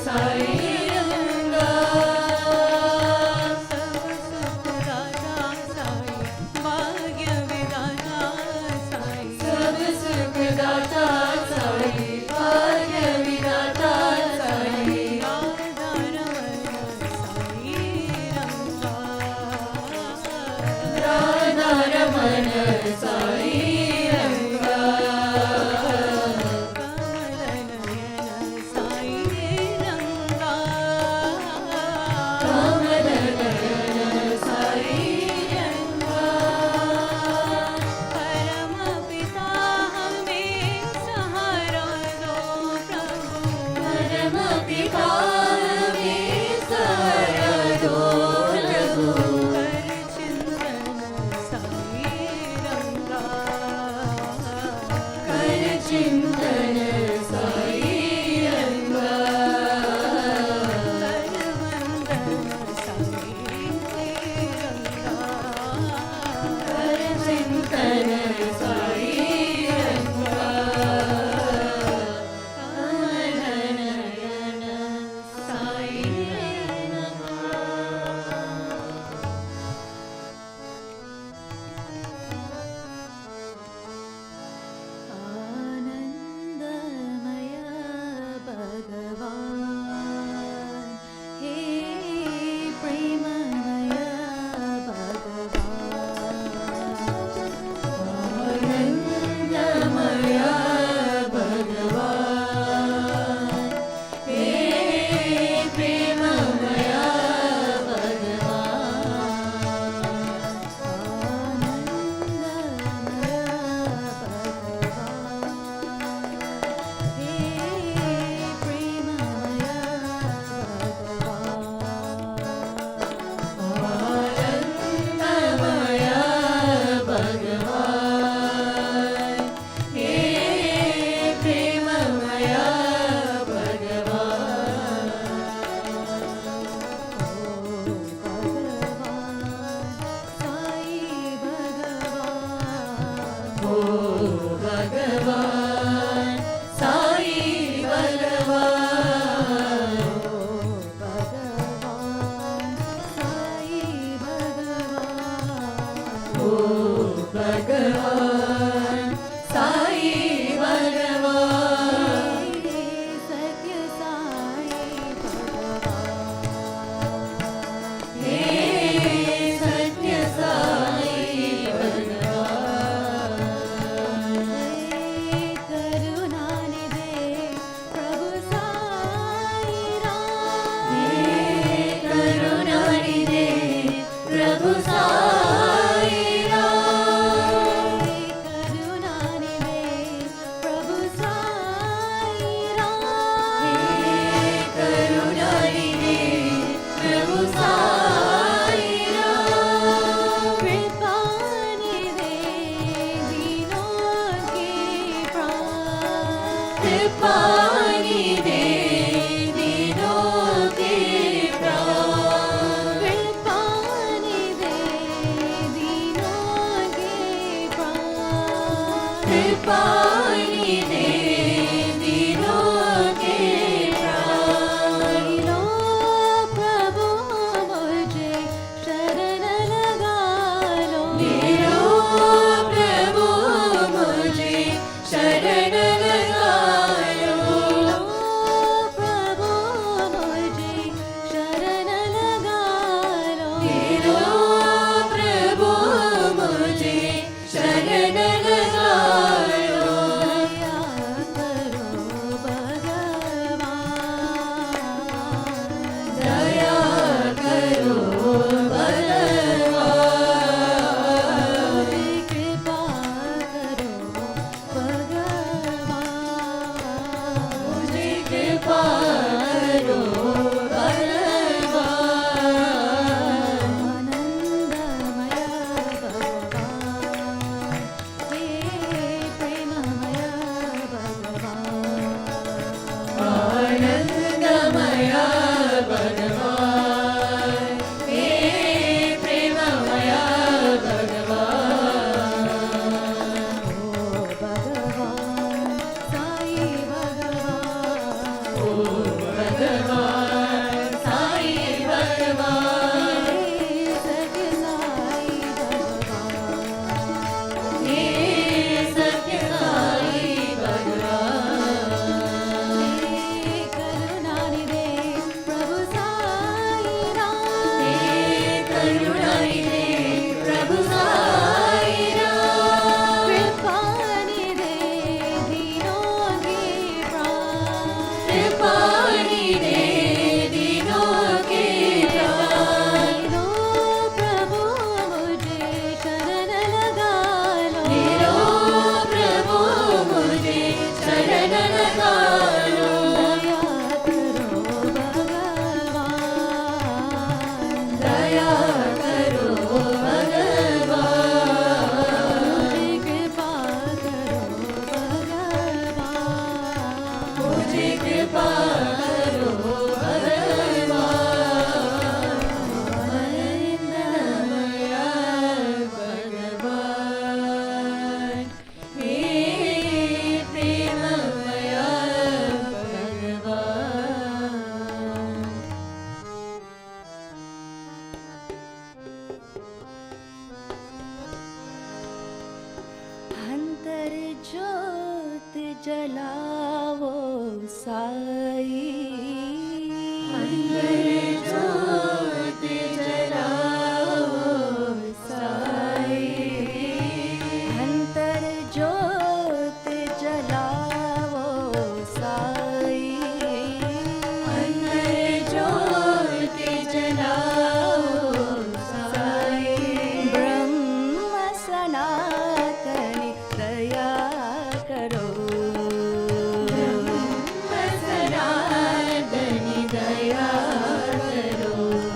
साई रंगा सब सुख दाता साई भाग्य विदाता साई सब सुख दाता साई भाग्य विदाता साई आधार साई रंगा राधा रमन साई रंगा कमल नयन साई रंगा कमल नयन साई रंगा परम पिता हमें सहारा दो प्रभु परम पिता में सहारा दो प्रभु कर चिंतन साई रंगा कर चिंतन साई रंगा कर वंदन साई रंगा कर चिंतन साई रंगा कमल नयन साई रंगा आनंदमय भगवान हे प्रेममय भगवान आनंदमय भगवान हे प्रेममय आनंदमय भगवान हे प्रेममय भगवान ओ भगवान साई भगवान ओ भगवान साई भगवान सत्य साई भगवान हे सत्य साई भगवान करुणानिधे प्रभु साई राम हे करुणानिधे प्रभु साई राम करुणानिधे प्रभु साई राम हे करुणानिधे प्रभु साई राम कृपानिधे दीनों के प्राण कृपानिधे दीनों के प्राण कृपानिधे दीनों के प्राण कृपानिधे दीनों के प्राण लो प्रभु मुझे शरण लगा लो लो प्रभु मुझे शरण लगा लो प्रभु मुझे शरण लगा लो लो प्रभु जलावो साई अंदर ज्योत जलाओ साई अंतर ज्योत जलावो साई अंदर ज्योत जलाओ साई ब्रह्म सनातन दया करो सनातन दया करो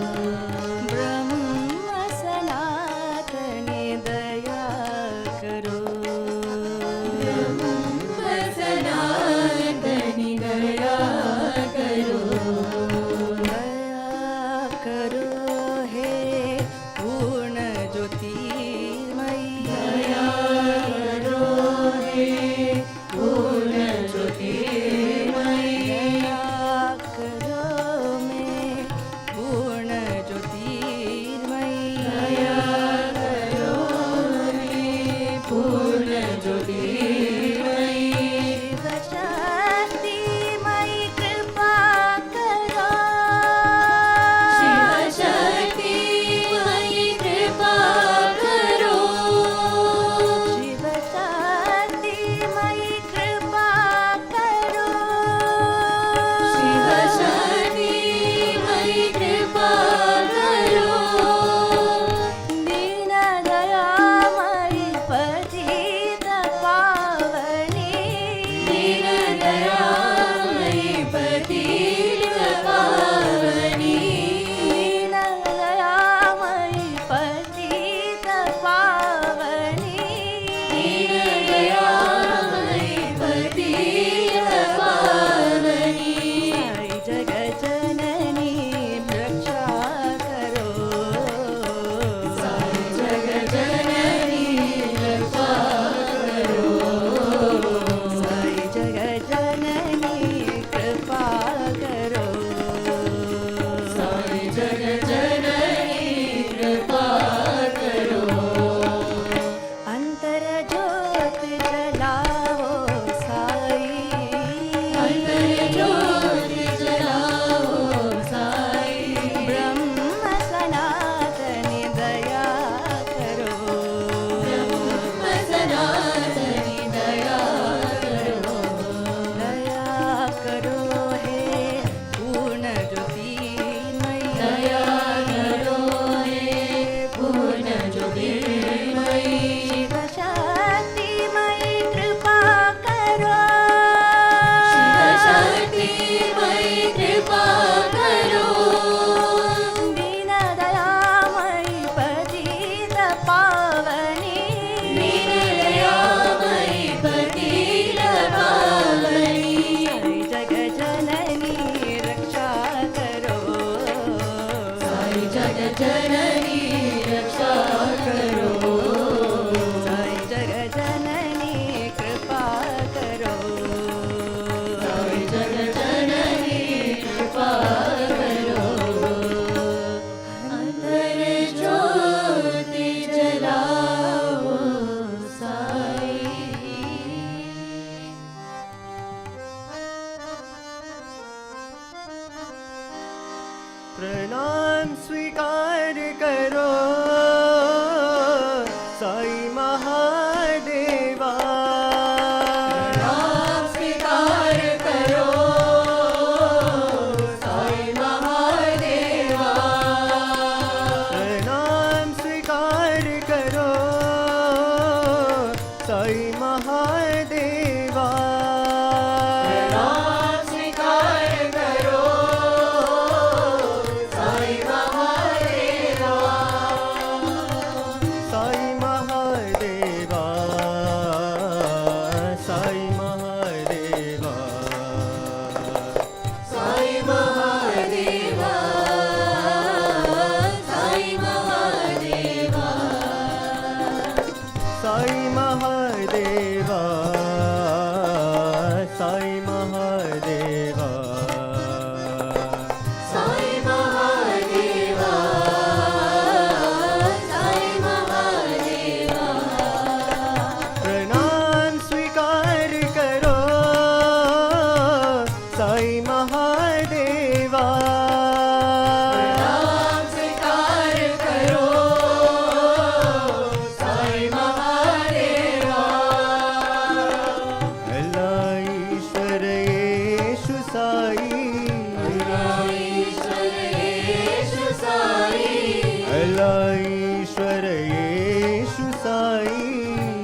भला ईश्वर येशु साई,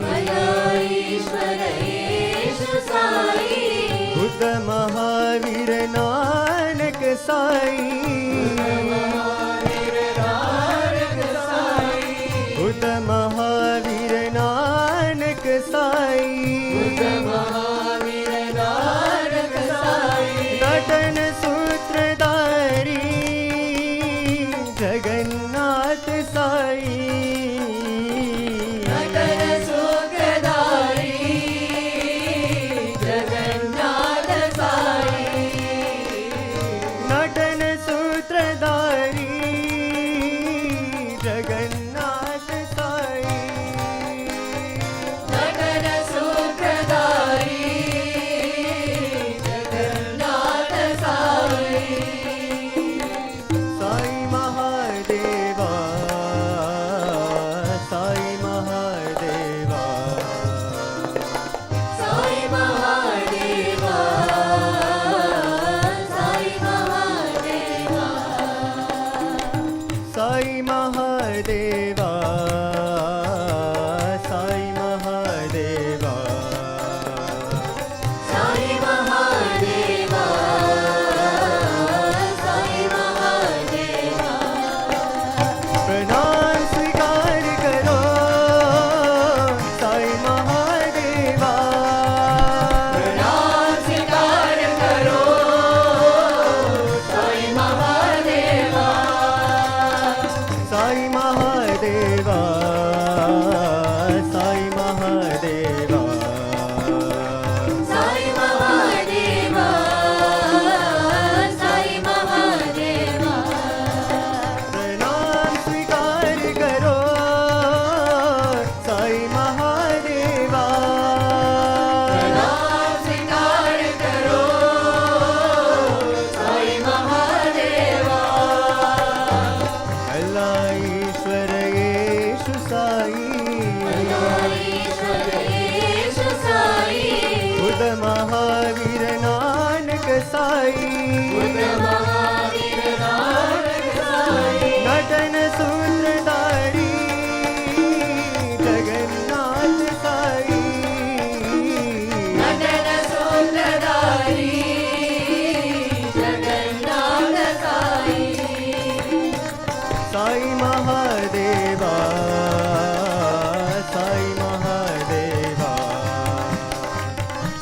भला ईश्वर येशु साई, बुद्ध महावीर नानक साई, महावीर नानक साई, बुद्ध महावीर नानक साई, बुद्ध महावीर नानक साई, नटन सूत्रधारी जगन्नाथ साई, नटन सुखदारी जगन्नाथ साई, नटन सूत्रधारी जगन्नाथ साई, नटन सुखदारी जगन्नाथ साई, साई महादेवा, साई महादेवा, साई महादेवा, साई महादेवा, साई महादेवा, साई महादेवा, साई महादेवा, साई महादेवा, प्रणाम स्वीकार करो साई महादेवा, प्रणाम स्वीकार करो साई महादेवा, साई महादेवा, साई महादेवा, साई महादेवा, साई महादेवा, प्रणाम स्वीकार करो साई महादेवा, प्रणाम स्वीकार करो साई महादेवा, अल्लाह ईश्वर येशु साई, ईश्वर येशु साई, बुद्ध महावीर नानक साई, बुद्ध महावीर नानक साई, नटन सूत्रधारी जगन्नाथ साई, नटन सूत्रधारी जगन्नाथ साई, साई महादेवा, साई महादेवा,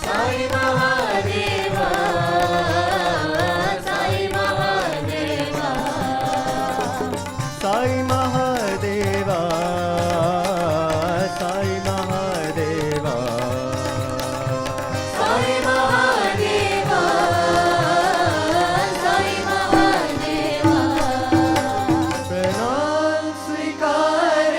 साई महादेवा, साई महादेवा, साई महादेवा, साई महादेवा, साई महादेवा, साई महादेवा, प्रणाम स्वीकार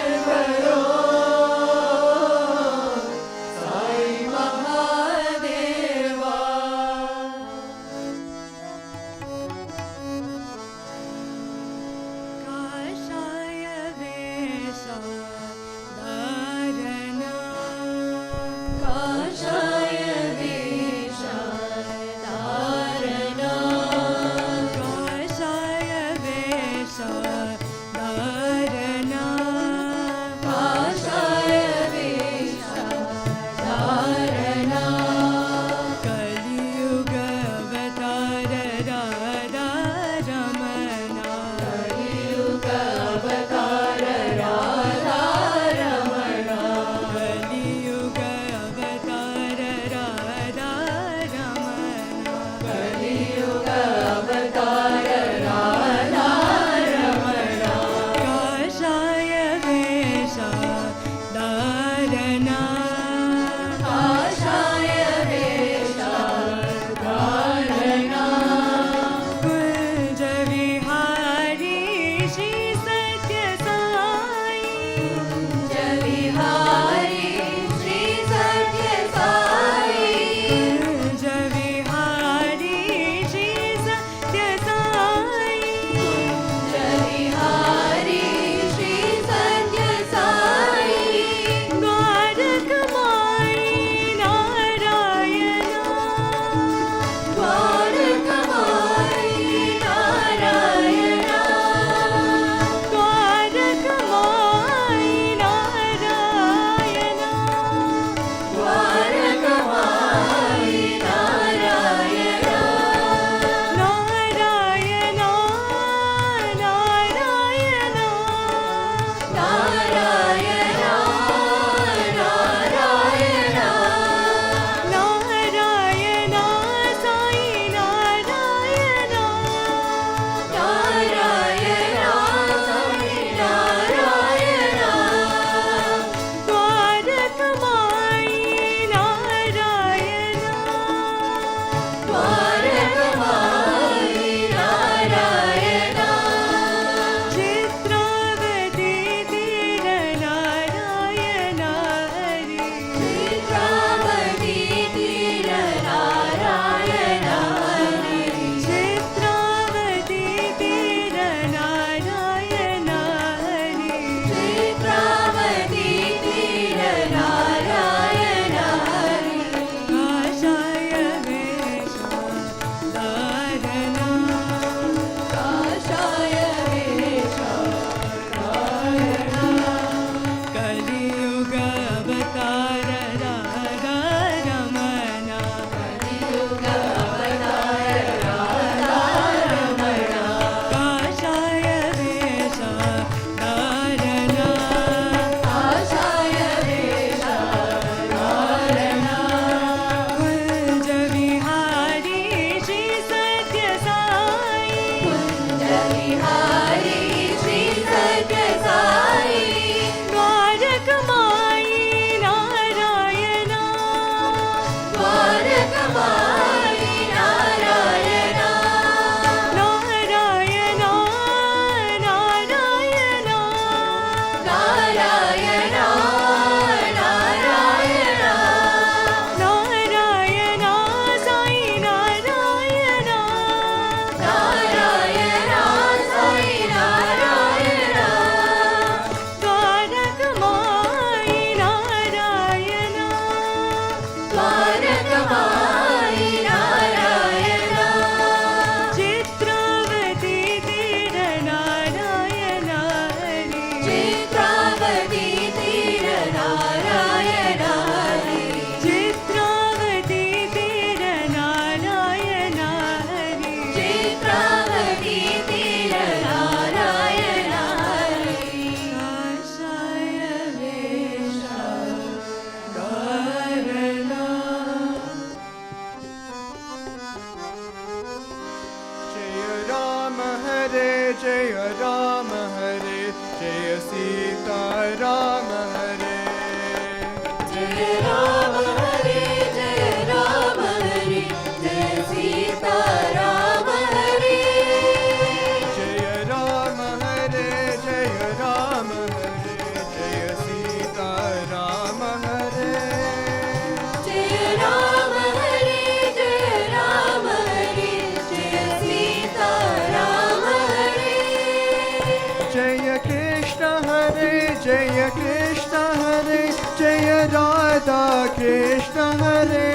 हरे जय कृष्ण हरे जय राधा कृष्ण हरे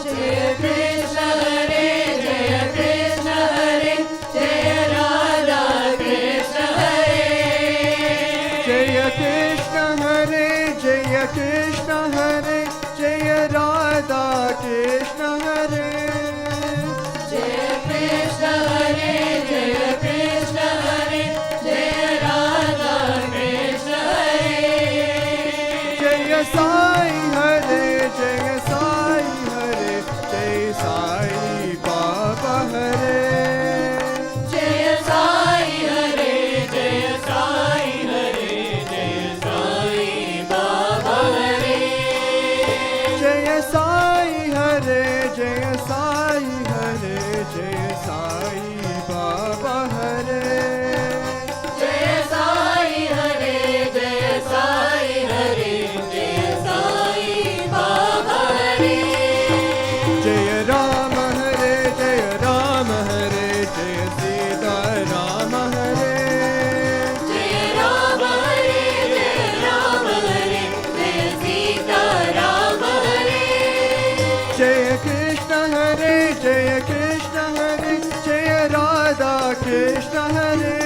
जय कृष्ण हरे जय कृष्ण हरे जय राधा कृष्ण हरे जय कृष्ण हरे जय कृष्ण हरे जय राधा कृष्ण हरे जय कृष्ण हरे जय कृष्ण हरे जय राधा कृष्ण हरे जय साई हरे जय साई हरे जय साई बाबा हरे जय साई हरे जय साई हरे जय साई बाबा हरे जय साई हरे जय साई हरे जय साई बाबा हरे जय साई हरे जय साई हरे जय साई बाबा हरे जय राम हरे जय राम हरे जय सीता राम हरे जय राम हरे जय राम हरे जय सीता राम हरे जय कृष्ण हरे जय कृष्ण हरे जय राधा कृष्ण हरे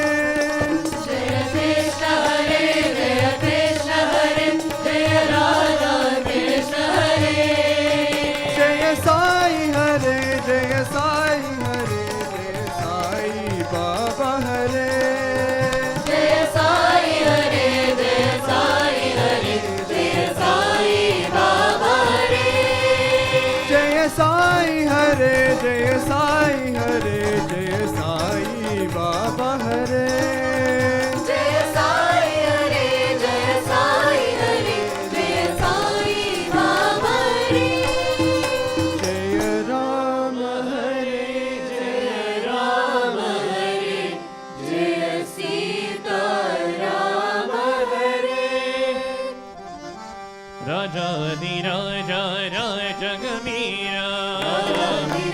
जय कृष्ण हरे जय कृष्ण हरे जय राधा कृष्ण हरे जय साई हरे जय साई हरे जय साई बाबा हरे जय साई हरे जय साई हरे जय साई बाबा हरे जय साई हरे जय साई हरे जय साई बाबा हरे जय साई हरे जय साई हरे जय साई बाबा हरे जय राम हरे जय राम हरे जय सीता राम हरे राजाधिराजा राजगमीरा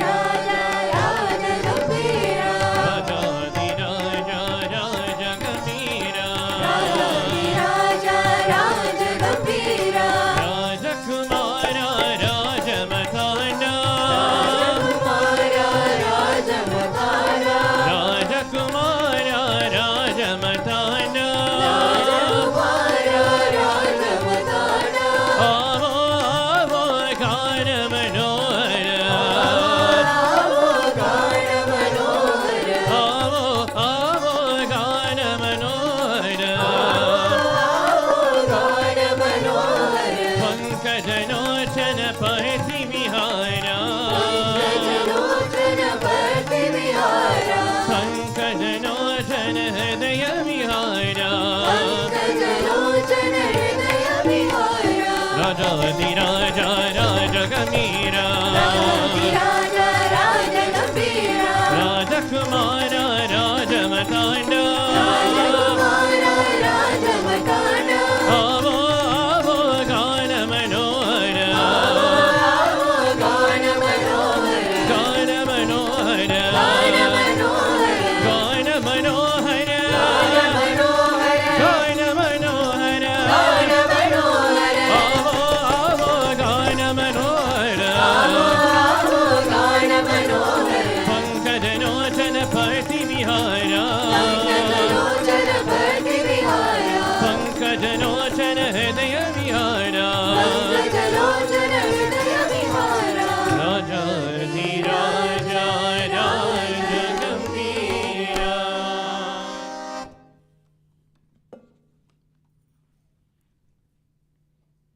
राजा राज गंभीरा राजाधिराजा राजगमीरा राजा राज गंभीरा राजकुमारा राजमताना कुमारा राजमतारा राजकुमारा राजमताना कुमारा राजमतारा आवो आवो गान मनोहर आवो गान मनोहर आवो आवो गान मनोहर आवो गान मनोहर पंकजलोचन पहति विहारा जलोचन पति विहारा पंकजलोचन हृदय विहारा जलोचन हृदय विहारा राजाधिराजा राजगमीरा राजा राज गंभीरा राजकुमारा राजमतांडा कुमारा राजमताना आवो आवो गान मनोहर आवो गान मनोहर गान मनोहर गान मनोहर गान मनोहर गान मनोहर गान मनोहर गान मनोहर आवो आवो गान मनोहर आवो गान मनोहर पंकजलोचन पति विहारा जलोचन पति विहारा पंकजलोचन हृदय विहारा जलोचन हृदय विहारा राजाधिराजा राजगंभीरा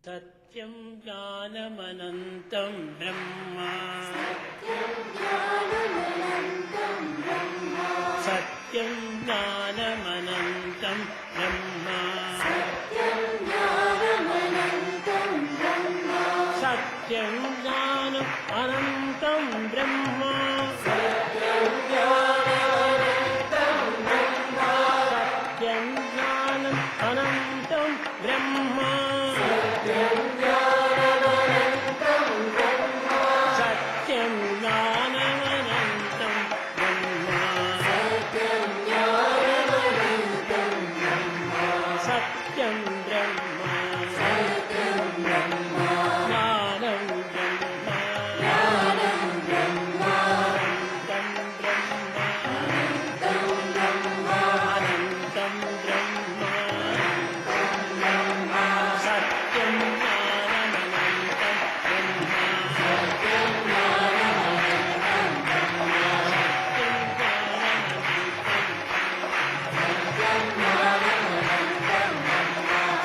सत्यं ज्ञानमनन्तं ब्रह्म सत्यं ज्ञानमनन्तं ब्रह्म सत्यं ज्ञानम् अनन्तं ब्रह्म सत्यं ज्ञानम् अनन्तं ब्रह्म सत्यं ज्ञानमनन्तं ब्रह्म सत्यं ब्रह्म ज्ञानं ब्रह्म अनन्तं ब्रह्म सत्यं ज्ञानमनन्तं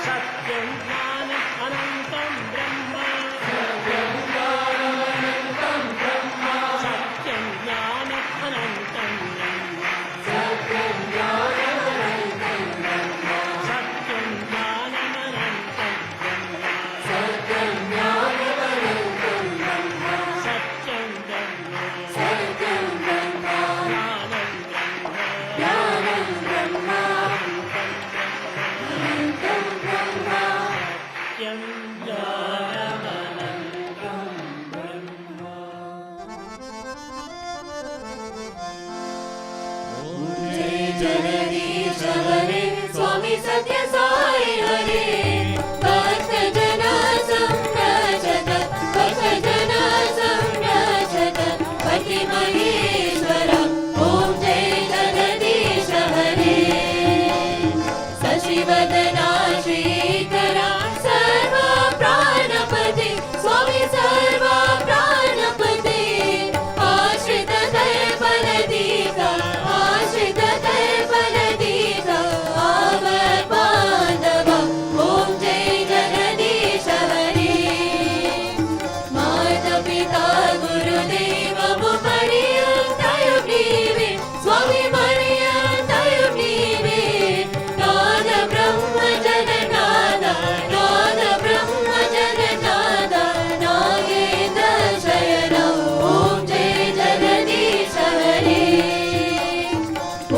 सत्यं ज्ञानम् अनन्तं ब्रह्म सत्यं ज्ञानम् अनन्तं ब्रह्म सत्यं ज्ञानमनन्तं ब्रह्म सत्यं ज्ञानमनन्तं ब्रह्म सत्यं ब्रह्म ज्ञानं ब्रह्म अनन्तं ब्रह्म सत्यं ज्ञानमनन्तं ब्रह्म जय जगदीश हरे स्वामी सत्य साई हरे भक्त जना संरक्षक भक्त जना संरक्षक पति महेश्वर ओम जय जगदीश हरे शशिवदना श्रीकरा सर्व प्राणपते स्वामी सर्व प्राणपते आश्रित कल्पलदीका आश्रित कल्पलदीका आवत बांधव ओम जय जगदीश हरे माता पिता गुरुदेव परियंतय नीवे स्वामी परियंतय नीवे नाद ब्रह्म जगन्नाथ नाद ब्रह्म जगन्नाथ नागेन्द्र शयन ओम जय जगदीश हरे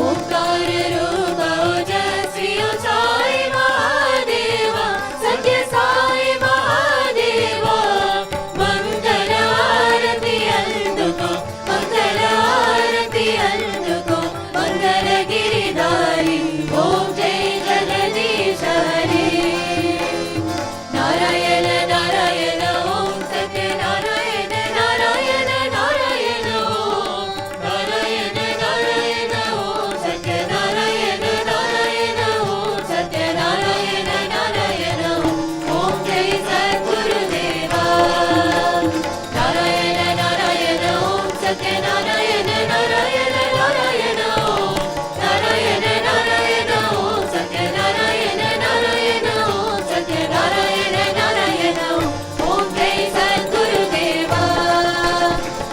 ओंकार रूप ओजस्वी साई महादेव सत्य साई महादेव मंगल आरती अंदुको मंगल आरती अंदुको मंगल गिरिधारी ओम जय जगदीश हरे नारायण नारायण ओम सत्य नारायण नारायण नारायण ओम नारायण नारायण ओम सत्य नारायण नारायण ओम सत्य नारायण नारायण ओम जय सद्गुरुदेवा नारायण नारायण ओम सत्य नारायण नारायण नारायण ओम नारायण नारायण ओम सत्य नारायण नारायण ओम सत्य नारायण नारायण ओम जय सद्गुरुदेवा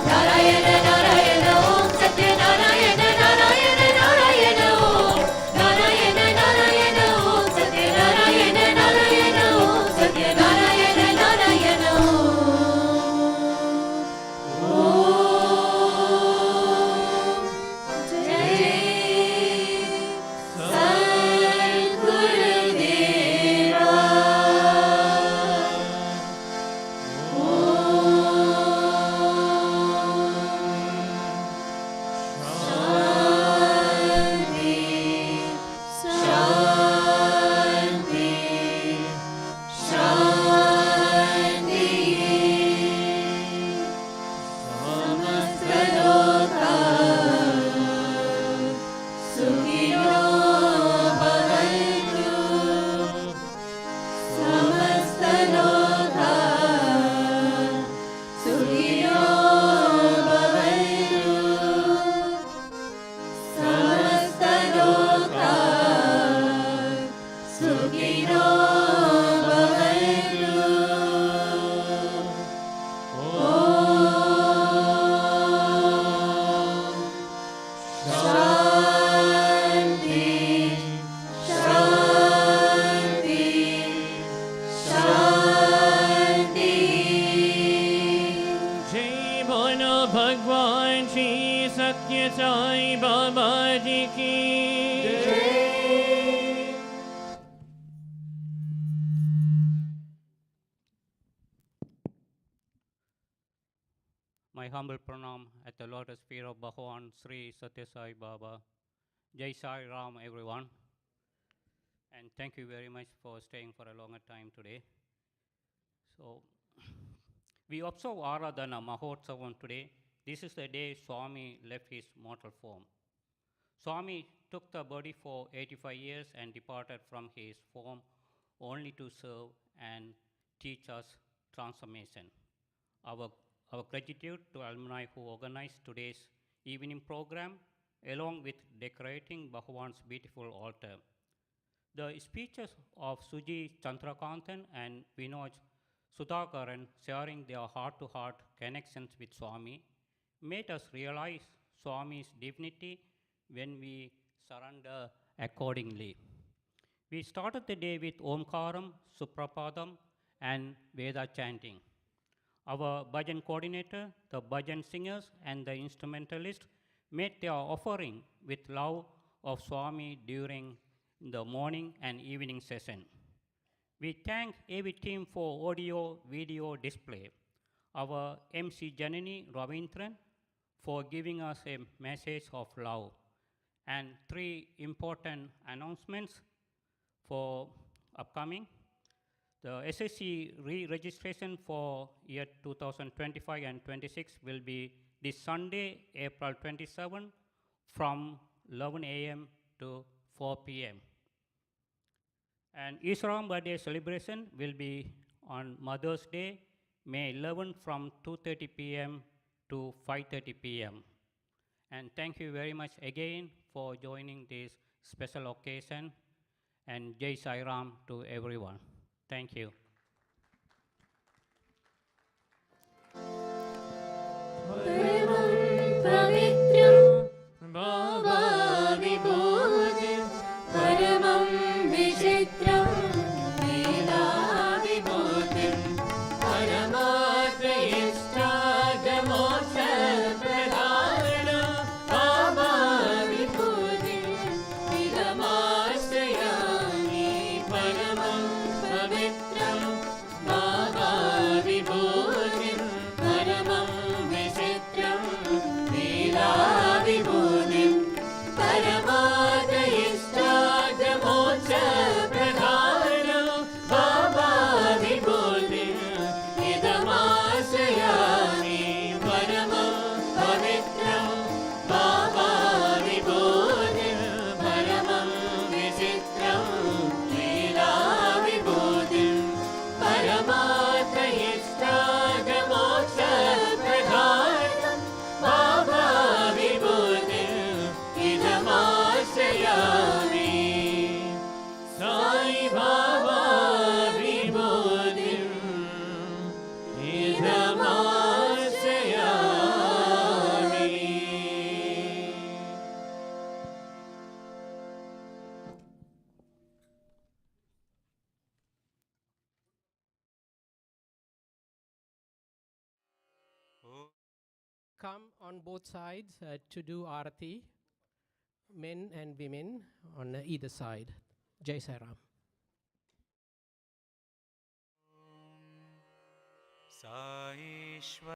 नारायण नारायण ओम सत्य नारायण नारायण नारायण ओम नारायण नारायण ओम सत्य नारायण नारायण ओम सत्य नारायण नारायण सत्य साई बाबा जी की My humble pranam at the lotus feet of Bhagavan Sri Satya Sai Baba. Jai Sai Ram, everyone. And thank you very much for staying for a longer time today. So, we observe Aradhana Mahotsavam today. This is the day Swami left his mortal form. Swami took the body for 85 years and departed from his form only to serve and teach us transformation. Our, our gratitude to alumni who organized today's evening program, along with decorating Bhagavan's beautiful altar. The speeches of Suji Chandrakanthan and Vinod Sudhakaran sharing their heart-to-heart connections with Swami made us realize Swami's divinity when we surrender accordingly. We started the day with Omkaram, Suprapadam, and Veda chanting. Our bhajan coordinator, the bhajan singers, and the instrumentalists made their offering with love of Swami during the morning and evening session. We thank AV team for audio video display. Our MC Janani Ravindran for giving us a message of love. And 3 important announcements for upcoming. The SSC re-registration for year 2025 and 26 will be this Sunday, April 27, from 11 a.m. to 4 p.m. And Isram birthday celebration will be on Mother's Day, May 11, from 2:30 p.m. to 5:30 p.m. And thank you very much again for joining this special occasion. And Jai Sai Ram to everyone. Thank you. परमं पवित्रं भावाविभूतिं परमं विचित्रं लीलाविभूतिं परमार्थइष्टार्थमोक्षप्रदायिनं भावाविभूतिं इदमाश्रयामि परमं पवित्रं भावाविभूतिं परमं विचित्रं लीलाविभूतिं परमार्थइष्टार्थमोक्षप्रदायिनं भावाविभूतिं इदमाश्रयामि परमं पवित्रं भावाविभूतिं परमं विचित्रं लीलाविभूतिं परमार्थइष्टार्थमोक्षप्रदायिनं भावाविभूतिं इदमाश्रयामि Sai Baba विभूतिं इदमाश्रयामि. Come on both sides to do arati, men and women on either side. Jai Sai Ram. Sai